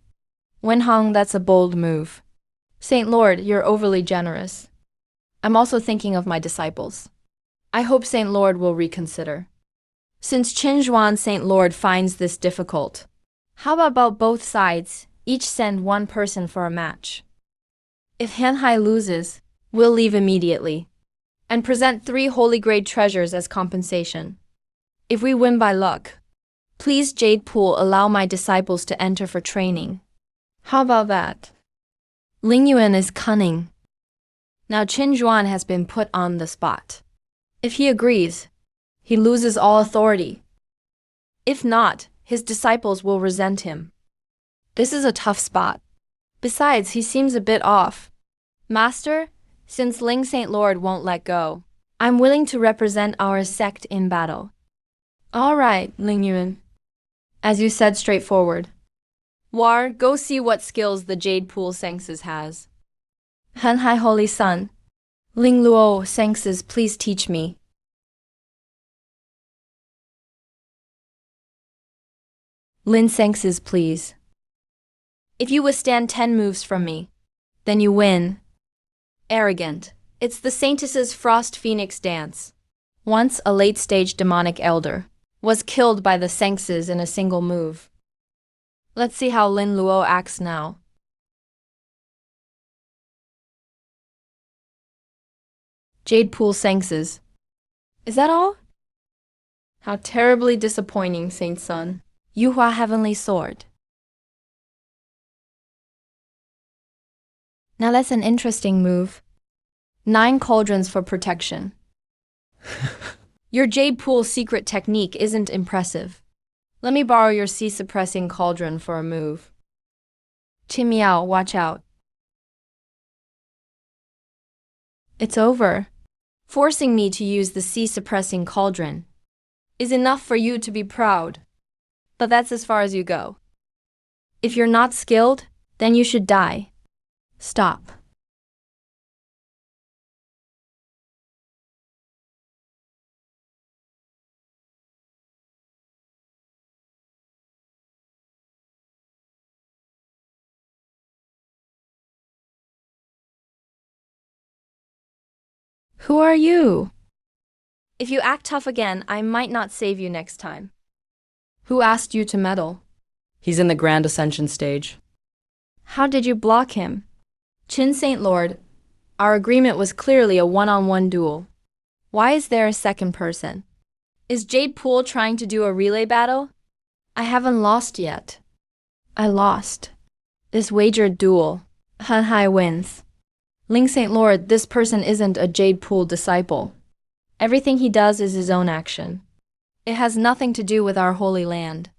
Wenheng, that's a bold move. Saint Lord, you're overly generous. I'm also thinking of my disciples. I hope Saint Lord will reconsider. Since Qinzhuan Saint Lord finds this difficult, how about both sides each send one person for a match? If Hanhai loses, we'll leave immediately and present 3 holy grade treasures as compensation. If we win by luck, please Jade Pool allow my disciples to enter for training. How about that? Ling Yuan is cunning. Now Qin Zhuan has been put on the spot. If he agrees, he loses all authority. If not, his disciples will resent him. This is a tough spot. Besides, he seems a bit off. Master, since Ling Saint Lord won't let go, I'm willing to represent our sect in battle. All right, Ling Yuan. As you said, straightforward. War, go see what skills the Jade Pool Sengses has. Hanhai Holy Son, Ling Luo Sengses, please teach me. Lin Sengses, please. If you withstand 10 moves from me, then you win. Arrogant. It's the Saintess's Frost Phoenix dance. Once a late-stage demonic elder was killed by the Sengses in a single move. Let's see how Lin Luo acts now. Jade Pool Sengses. Is that all? How terribly disappointing, Saint Sun. Yuhua Heavenly Sword. Now that's an interesting move. 9 cauldrons for protection. Your Jade Pool secret technique isn't impressive. Let me borrow your sea-suppressing cauldron for a move. Qin Miao, watch out. It's over. Forcing me to use the sea-suppressing cauldron is enough for you to be proud. But that's as far as you go. If you're not skilled, then you should die. Stop. Who are you? If you act tough again, I might not save you next time. Who asked you to meddle? He's in the Grand Ascension stage. How did you block him? Qin Saint Lord, our agreement was clearly a one-on-one duel. Why is there a second person? Is Jade Pool trying to do a relay battle? I haven't lost yet. I lost. This wagered duel. Hanhai wins. Ling Saint Lord, this person isn't a Jade Pool disciple. Everything he does is his own action. It has nothing to do with our holy land.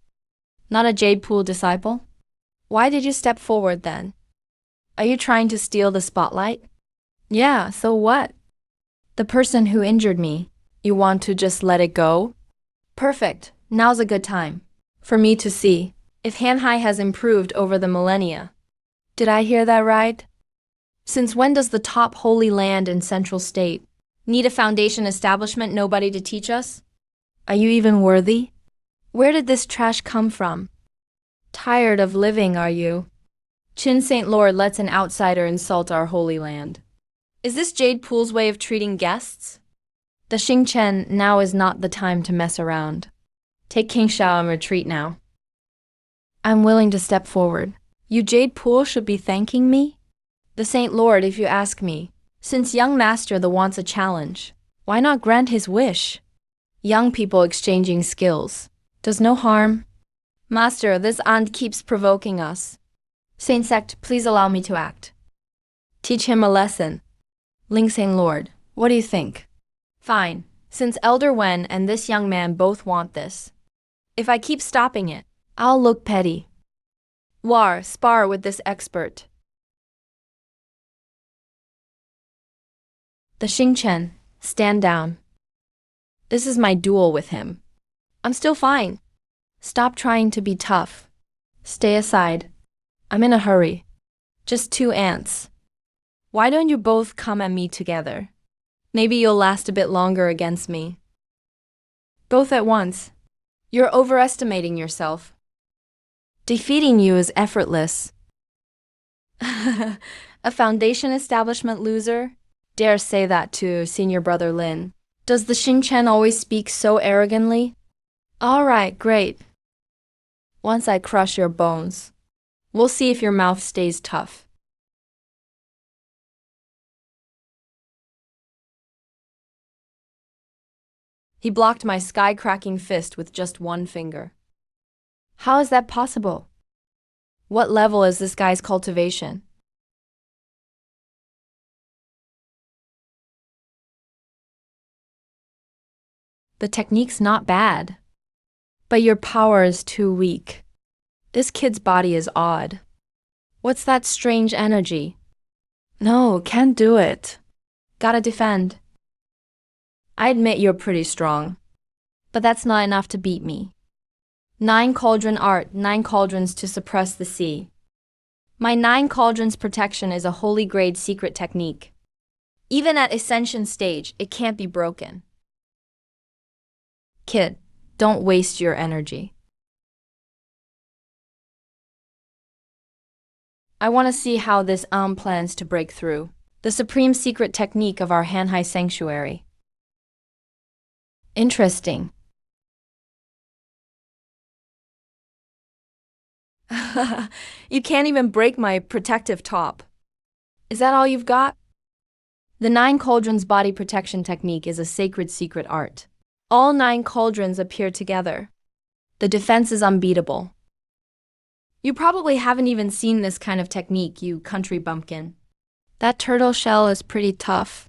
Not a Jade Pool disciple? Why did you step forward then? Are you trying to steal the spotlight? Yeah, so what? The person who injured me, you want to just let it go? Perfect. Now's a good time for me to see if Hanhai has improved over the millennia. Did I hear that right? Since when does the top holy land in Central State need a foundation establishment nobody to teach us? Are you even worthy? Where did this trash come from? Tired of living, are you? Qin Saint Lord lets an outsider insult our holy land. Is this Jade Pool's way of treating guests? The Xingchen, now is not the time to mess around. Take King Shao and retreat now. I'm willing to step forward. You Jade Pool should be thanking me? The Saint Lord, if you ask me. Since young master the wants a challenge, why not grant his wish? Young people exchanging skills does no harm. Master, this aunt keeps provoking us. Saint Sect, please allow me to act. Teach him a lesson. Ling Saint Lord, what do you think? Fine, since Elder Wen and this young man both want this. If I keep stopping it, I'll look petty. War, spar with this expert. The Xingchen, stand down. This is my duel with him. I'm still fine. Stop trying to be tough. Stay aside. I'm in a hurry. Just 2 ants. Why don't you both come at me together? Maybe you'll last a bit longer against me. Both at once. You're overestimating yourself. Defeating you is effortless. A foundation establishment loser? Dare say that to senior brother Lin. Does the Xingchen always speak so arrogantly? All right, great. Once I crush your bones, we'll see if your mouth stays tough. He blocked my sky-cracking fist with just one finger. How is that possible? What level is this guy's cultivation? The technique's not bad, but your power is too weak. This kid's body is odd. What's that strange energy? No, can't do it. Gotta defend. I admit you're pretty strong, but that's not enough to beat me. 9 cauldron art, 9 cauldrons to suppress the sea. My 9 cauldrons protection is a holy grade secret technique. Even at ascension stage, it can't be broken. Kid, don't waste your energy. I want to see how this plans to break through. The supreme secret technique of our Hanhai sanctuary. Interesting. You can't even break my protective top. Is that all you've got? The 9 cauldrons body protection technique is a sacred secret art. All 9 cauldrons appear together. The defense is unbeatable. You probably haven't even seen this kind of technique, you country bumpkin. That turtle shell is pretty tough.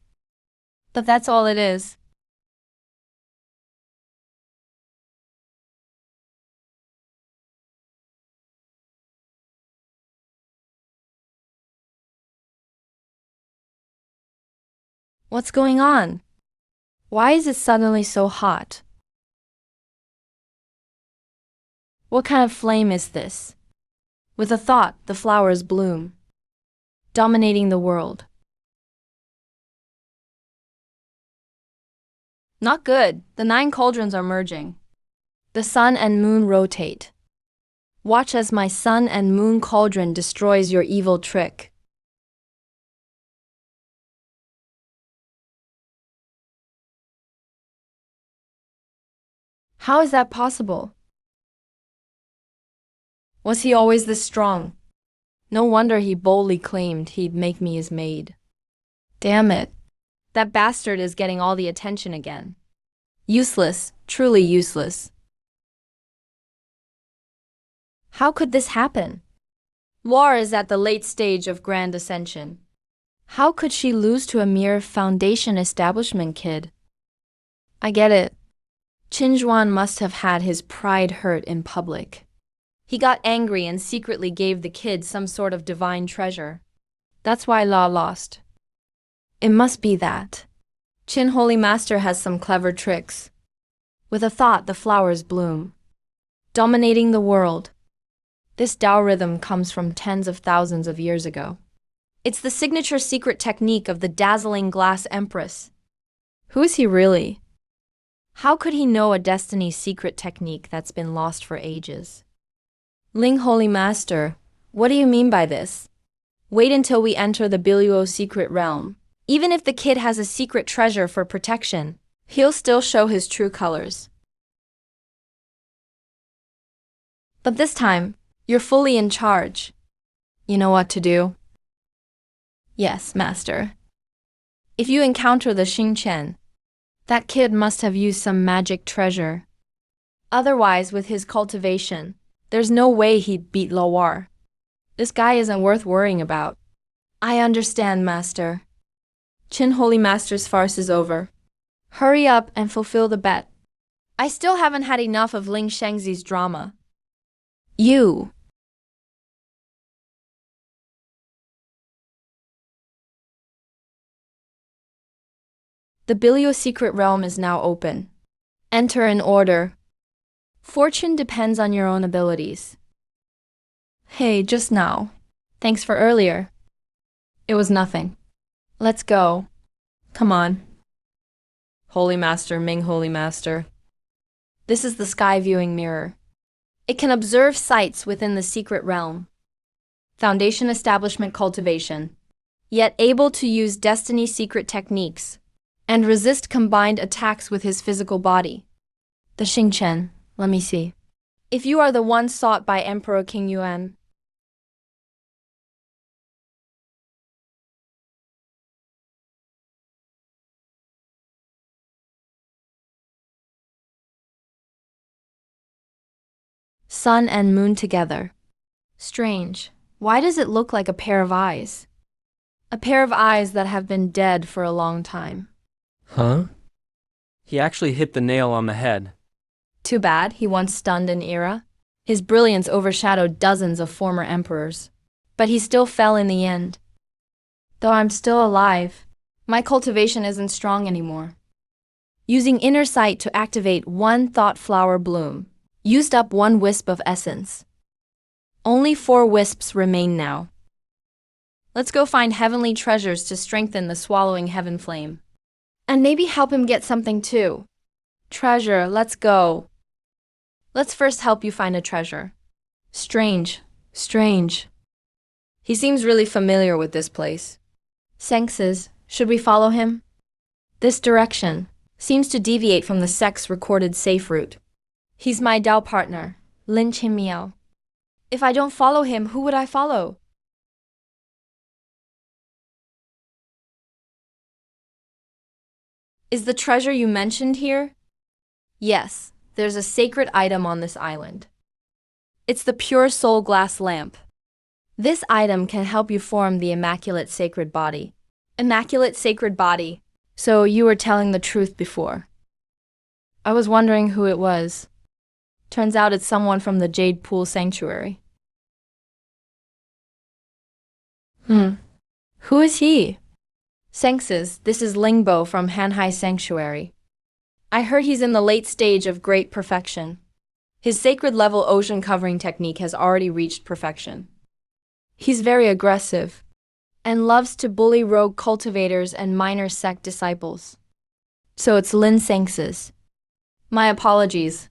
But that's all it is. What's going on? Why is it suddenly so hot? What kind of flame is this? With a thought, the flowers bloom, dominating the world. Not good. The 9 cauldrons are merging. The sun and moon rotate. Watch as my sun and moon cauldron destroys your evil trick. How is that possible? Was he always this strong? No wonder he boldly claimed he'd make me his maid. Damn it. That bastard is getting all the attention again. Useless, truly useless. How could this happen? War is at the late stage of grand ascension. How could she lose to a mere foundation establishment kid? I get it. Qin Zhuan must have had his pride hurt in public. He got angry and secretly gave the kid some sort of divine treasure. That's why La lost. It must be that. Qin Holy Master has some clever tricks. With a thought, the flowers bloom, dominating the world. This Tao rhythm comes from tens of thousands of years ago. It's the signature secret technique of the dazzling glass empress. Who is he really? How could he know a destiny's secret technique that's been lost for ages? Ling Holy Master, what do you mean by this? Wait until we enter the Biluo secret realm. Even if the kid has a secret treasure for protection, he'll still show his true colors. But this time, you're fully in charge. You know what to do? Yes, Master. If you encounter the Xingchen, that kid must have used some magic treasure. Otherwise, with his cultivation, there's no way he'd beat Lawar. This guy isn't worth worrying about. I understand, Master. Qin Holy Master's farce is over. Hurry up and fulfill the bet. I still haven't had enough of Ling Shengzi's drama. You. The Bilio secret realm is now open. Enter in order. Fortune depends on your own abilities. Hey, just now. Thanks for earlier. It was nothing. Let's go. Come on. Holy Master, Ming Holy Master. This is the sky viewing mirror. It can observe sights within the secret realm. Foundation establishment cultivation. Yet able to use destiny secret techniques. and resist combined attacks with his physical body. The Xingchen, let me see. If you are the one sought by Emperor King Yuan, sun and moon together. Strange. Why does it look like a pair of eyes? A pair of eyes that have been dead for a long time. Huh? He actually hit the nail on the head. Too bad he once stunned an era. His brilliance overshadowed dozens of former emperors. But he still fell in the end. Though I'm still alive, my cultivation isn't strong anymore. Using inner sight to activate one thought flower bloom, used up one wisp of essence. Only 4 wisps remain now. Let's go find heavenly treasures to strengthen the swallowing heaven flame. And maybe help him get something too. Treasure, let's go. Let's first help you find a treasure. Strange. He seems really familiar with this place. Senxes, should we follow him? This direction seems to deviate from the sect's recorded safe route. He's my Dao partner, Lin Qinmiao. If I don't follow him, who would I follow? Is the treasure you mentioned here? Yes, there's a sacred item on this island. It's the pure soul glass lamp. This item can help you form the immaculate sacred body. Immaculate sacred body. So you were telling the truth before. I was wondering who it was. Turns out it's someone from the Jade Pool Sanctuary. Who is he? Senxes, this is Lingbo from Hanhai Sanctuary. I heard he's in the late stage of great perfection. His sacred level ocean covering technique has already reached perfection. He's very aggressive and loves to bully rogue cultivators and minor sect disciples. So it's Lin Senxes. My apologies.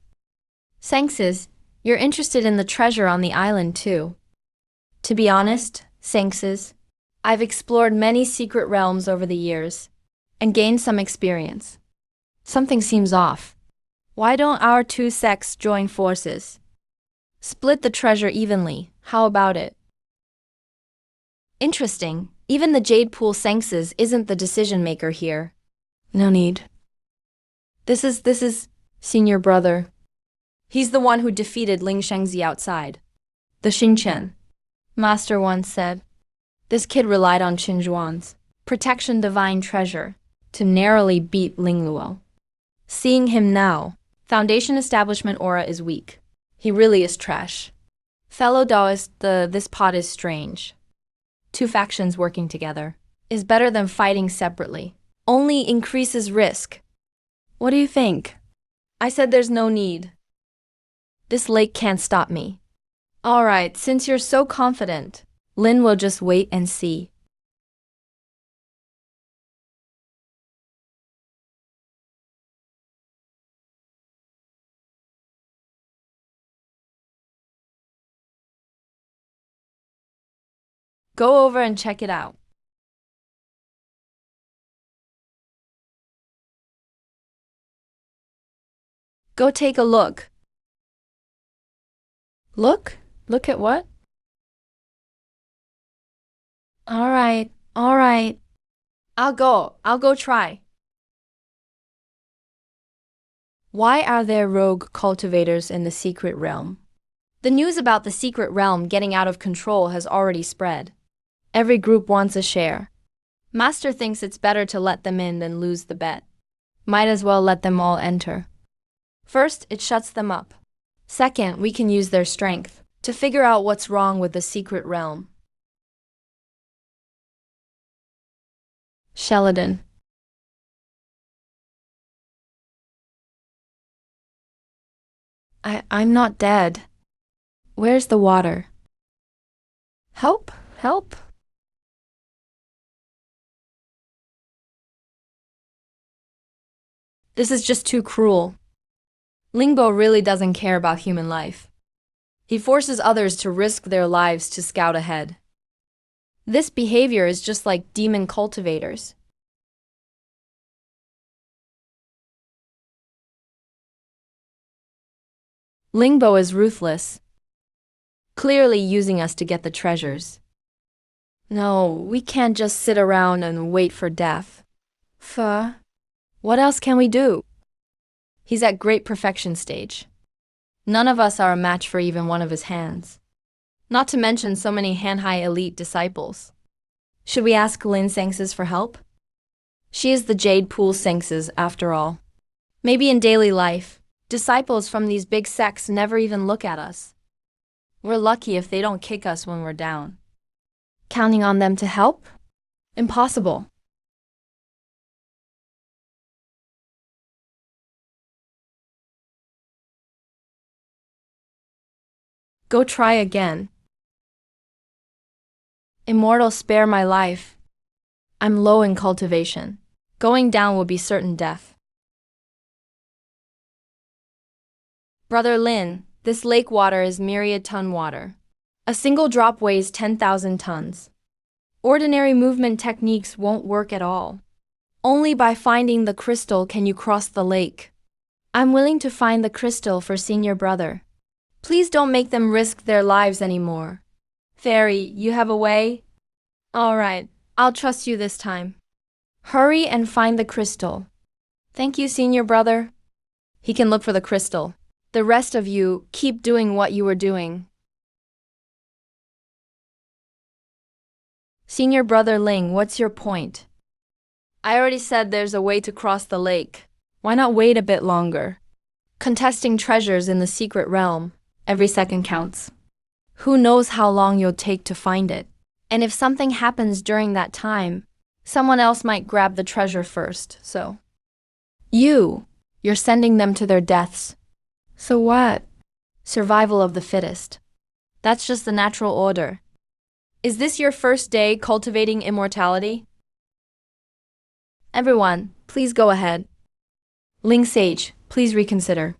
Senxes, you're interested in the treasure on the island too. To be honest, Senxes, I've explored many secret realms over the years and gained some experience. Something seems off. Why don't our 2 sects join forces? Split the treasure evenly, how about it? Interesting, even the Jade Pool Senxes isn't the decision maker here. No need. This is senior brother. He's the one who defeated Ling Shengzi outside. The Xingchen. Master once said, this kid relied on Qinzhuan's protection divine treasure to narrowly beat Ling Luo. Seeing him now, Foundation establishment aura is weak. He really is trash. Fellow Daoist, this pot is strange. 2 factions working together is better than fighting separately. Only increases risk. What do you think? I said there's no need. This lake can't stop me. All right, since you're so confident, Lin will just wait and see. Go over and check it out. Go take a look. Look? Look at what? All right. I'll go try. Why are there rogue cultivators in the secret realm? The news about the secret realm getting out of control has already spread. Every group wants a share. Master thinks it's better to let them in than lose the bet. Might as well let them all enter. First, it shuts them up. Second, we can use their strength to figure out what's wrong with the secret realm. Sheldon. I'm not dead. Where's the water? Help! This is just too cruel. Lingbo really doesn't care about human life. He forces others to risk their lives to scout ahead. This behavior is just like demon cultivators. Lingbo is ruthless, clearly using us to get the treasures. No, we can't just sit around and wait for death. What else can we do? He's at great perfection stage. None of us are a match for even one of his hands. Not to mention so many Hanhai elite disciples. Should we ask Lin Sengses for help? She is the Jade Pool Sengses after all. Maybe in daily life, disciples from these big sects never even look at us. We're lucky if they don't kick us when we're down. Counting on them to help? Impossible. Go try again. Immortal, spare my life. I'm low in cultivation. Going down will be certain death. Brother Lin, this lake water is myriad ton water. A single drop weighs 10,000 tons. Ordinary movement techniques won't work at all. Only by finding the crystal can you cross the lake. I'm willing to find the crystal for senior brother. Please don't make them risk their lives anymore. Fairy, you have a way? All right, I'll trust you this time. Hurry and find the crystal. Thank you, senior brother. He can look for the crystal. The rest of you, keep doing what you were doing. Senior brother Ling, what's your point? I already said there's a way to cross the lake. Why not wait a bit longer? Contesting treasures in the secret realm, every second counts. Who knows how long you'll take to find it? And if something happens during that time, someone else might grab the treasure first, so. You're sending them to their deaths. So what? Survival of the fittest. That's just the natural order. Is this your first day cultivating immortality? Everyone, please go ahead. Ling Sage, please reconsider.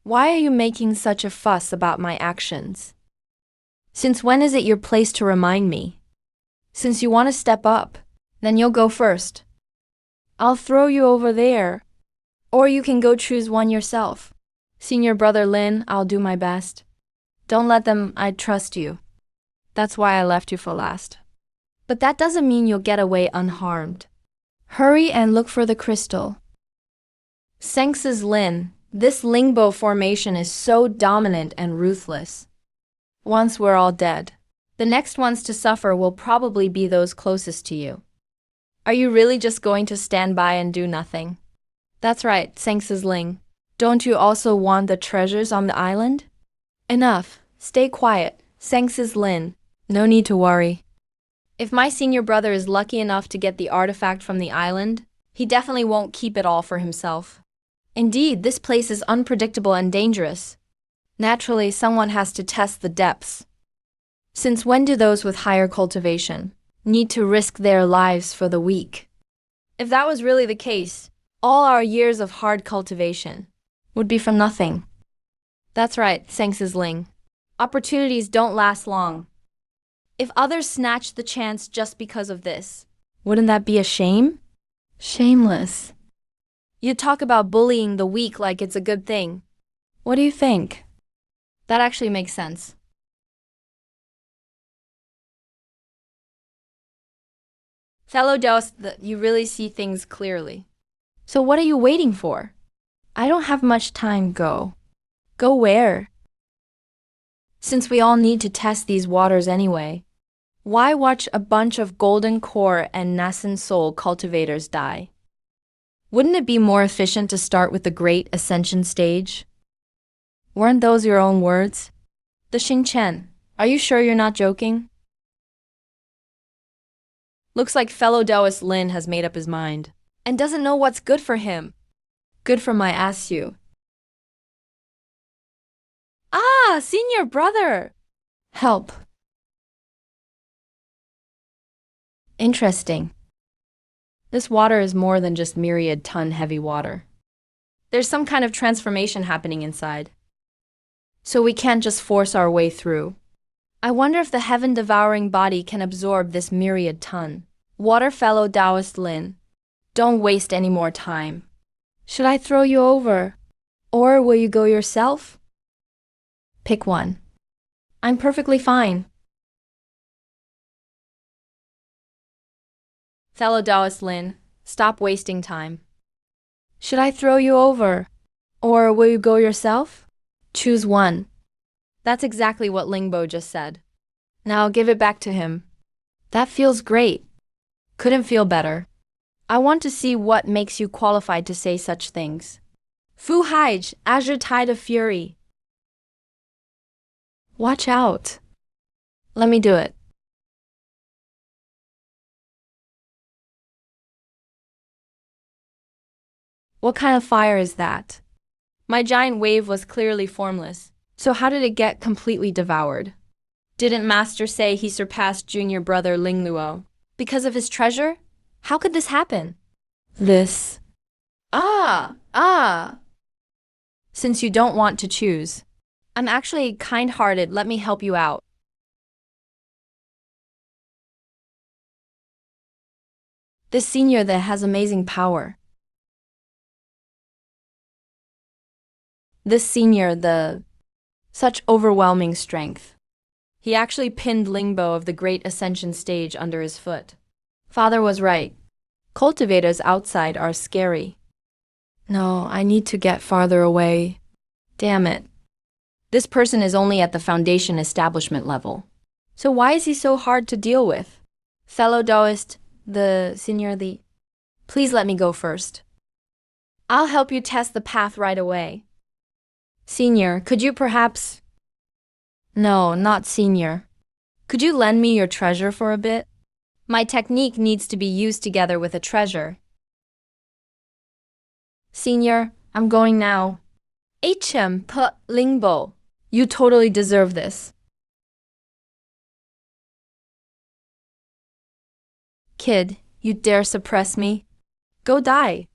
Why are you making such a fuss about my actions? Since when is it your place to remind me? Since you want to step up, then you'll go first. I'll throw you over there. Or you can go choose one yourself. Senior brother Lin, I'll do my best. Don't let them, I trust you. That's why I left you for last. But that doesn't mean you'll get away unharmed. Hurry and look for the crystal. Sengses Lin, this Lingbo formation is so dominant and ruthless. Once we're all dead, the next ones to suffer will probably be those closest to you. Are you really just going to stand by and do nothing? That's right, Sengses Ling. Don't you also want the treasures on the island? Enough. Stay quiet, Sengses Lin. No need to worry. If my senior brother is lucky enough to get the artifact from the island, he definitely won't keep it all for himself. Indeed, this place is unpredictable and dangerous. Naturally, someone has to test the depths. Since when do those with higher cultivation need to risk their lives for the weak? If that was really the case, all our years of hard cultivation would be for nothing. That's right, Sengses Ling. Opportunities don't last long. If others snatch the chance just because of this, wouldn't that be a shame? Shameless. You talk about bullying the weak like it's a good thing. What do you think? That actually makes sense. Fellow Daos, you really see things clearly. So what are you waiting for? I don't have much time, go. Go where? Since we all need to test these waters anyway, why watch a bunch of golden core and nascent soul cultivators die? Wouldn't it be more efficient to start with the great ascension stage? Weren't those your own words? The Xingchen, are you sure you're not joking? Looks like fellow Daoist Lin has made up his mind and doesn't know what's good for him. Good for my asu. Ah, senior brother! Help. Interesting. This water is more than just myriad ton heavy water. There's some kind of transformation happening inside. So we can't just force our way through. I wonder if the heaven-devouring body can absorb this myriad ton. Water fellow Taoist Lin, don't waste any more time. Should I throw you over? Or will you go yourself? Pick one. I'm perfectly fine. Fellow Taoist Lin, stop wasting time. Should I throw you over? Or will you go yourself? Choose one. That's exactly what Lingbo just said. Now give it back to him. That feels great. Couldn't feel better. I want to see what makes you qualified to say such things. Fu Haij, Azure Tide of Fury. Watch out. Let me do it. What kind of fire is that? My giant wave was clearly formless, so how did it get completely devoured? Didn't Master say he surpassed junior brother Ling Luo? Because of his treasure? How could this happen? This. Ah! Since you don't want to choose, I'm actually kind-hearted, let me help you out. This senior that has amazing power. This senior, such overwhelming strength. He actually pinned Lingbo of the Great Ascension stage under his foot. Father was right. Cultivators outside are scary. No, I need to get farther away. Damn it. This person is only at the foundation establishment level. So why is he so hard to deal with? Fellow Taoist, please let me go first. I'll help you test the path right away. Senior, could you perhaps... No, not senior. Could you lend me your treasure for a bit? My technique needs to be used together with a treasure. Senior, I'm going now. Lingbo. You totally deserve this. Kid, you dare suppress me? Go die.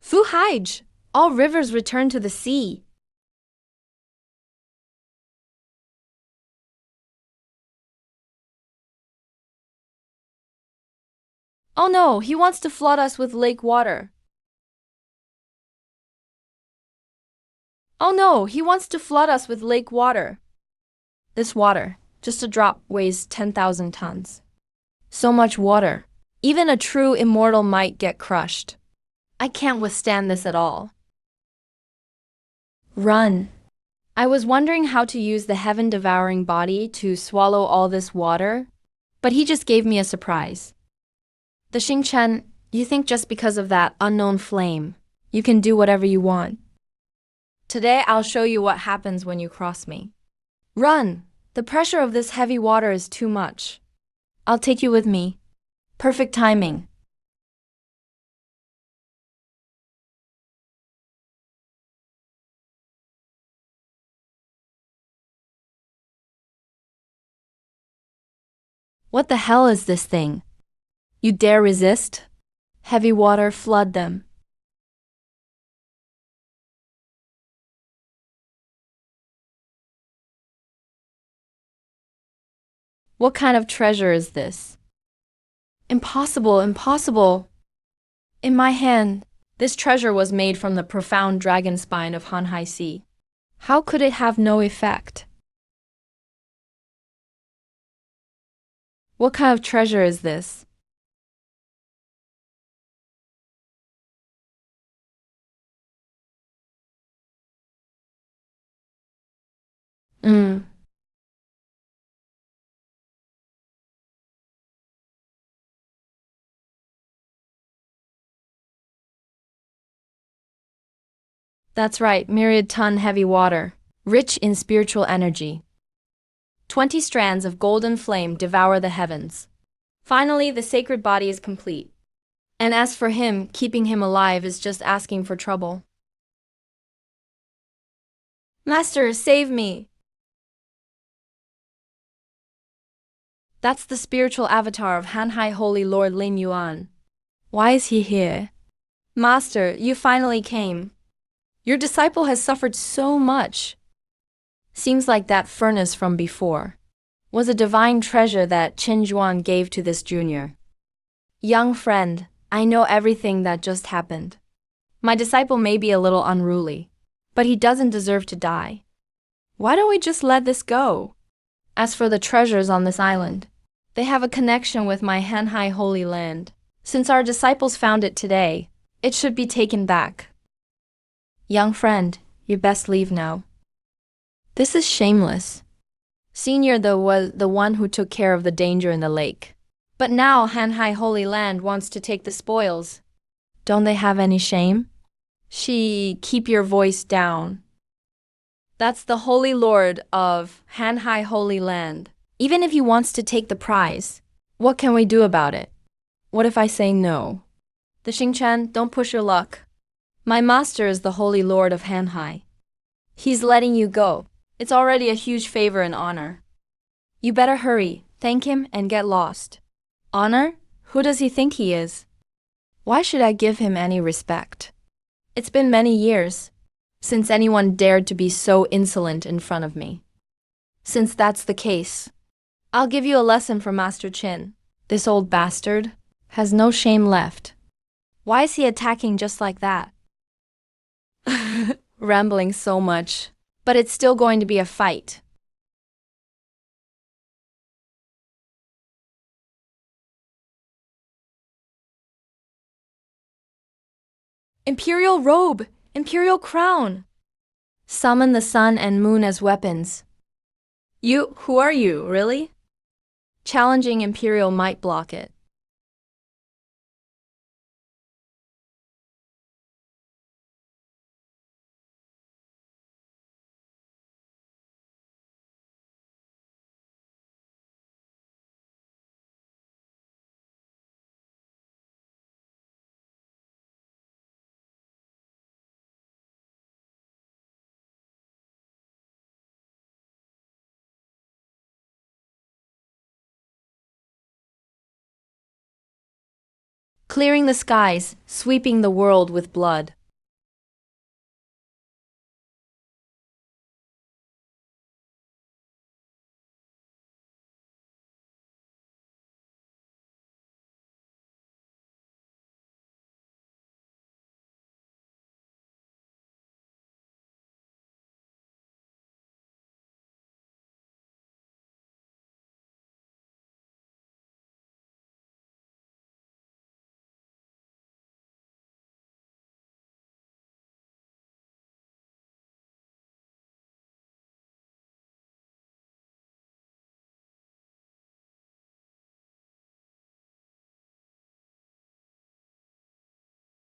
Fu Haij! All rivers return to the sea. Oh no, he wants to flood us with lake water. Oh no, he wants to flood us with lake water. This water, just a drop, weighs 10,000 tons. So much water. Even a true immortal might get crushed. I can't withstand this at all. Run. I was wondering how to use the heaven-devouring body to swallow all this water, but he just gave me a surprise. The Xingchen, you think just because of that unknown flame, you can do whatever you want. Today I'll show you what happens when you cross me. Run! The pressure of this heavy water is too much. I'll take you with me. Perfect timing. What the hell is this thing? You dare resist? Heavy water, flood them. What kind of treasure is this? Impossible, impossible. In my hand, this treasure was made from the profound dragon spine of Hanhai Sea. How could it have no effect? What kind of treasure is this? That's right, myriad ton heavy water, rich in spiritual energy. 20 strands of golden flame devour the heavens. Finally, the sacred body is complete. And as for him, keeping him alive is just asking for trouble. Master, save me! That's the spiritual avatar of Hanhai Holy Lord Lin Yuan. Why is he here? Master, you finally came. Your disciple has suffered so much. Seems like that furnace from before was a divine treasure that Qin Zhuang gave to this junior. Young friend, I know everything that just happened. My disciple may be a little unruly, but he doesn't deserve to die. Why don't we just let this go? As for the treasures on this island, they have a connection with my Hanhai Holy Land. Since our disciples found it today, it should be taken back. Young friend, you best leave now. This is shameless. Senior was the one who took care of the danger in the lake. But now Hanhai Holy Land wants to take the spoils. Don't they have any shame? Keep your voice down. That's the Holy Lord of Hanhai Holy Land. Even if he wants to take the prize, what can we do about it? What if I say no? The Xingchen, don't push your luck. My master is the Holy Lord of Hanhai. He's letting you go. It's already a huge favor and honor. You better hurry, thank him, and get lost. Honor? Who does he think he is? Why should I give him any respect? It's been many years since anyone dared to be so insolent in front of me. Since that's the case, I'll give you a lesson from Master Qin. This old bastard has no shame left. Why is he attacking just like that? Rambling so much, but it's still going to be a fight. Imperial robe! Imperial crown! Summon the sun and moon as weapons. Who are you, really? Challenging Imperial might block it. Clearing the skies, sweeping the world with blood.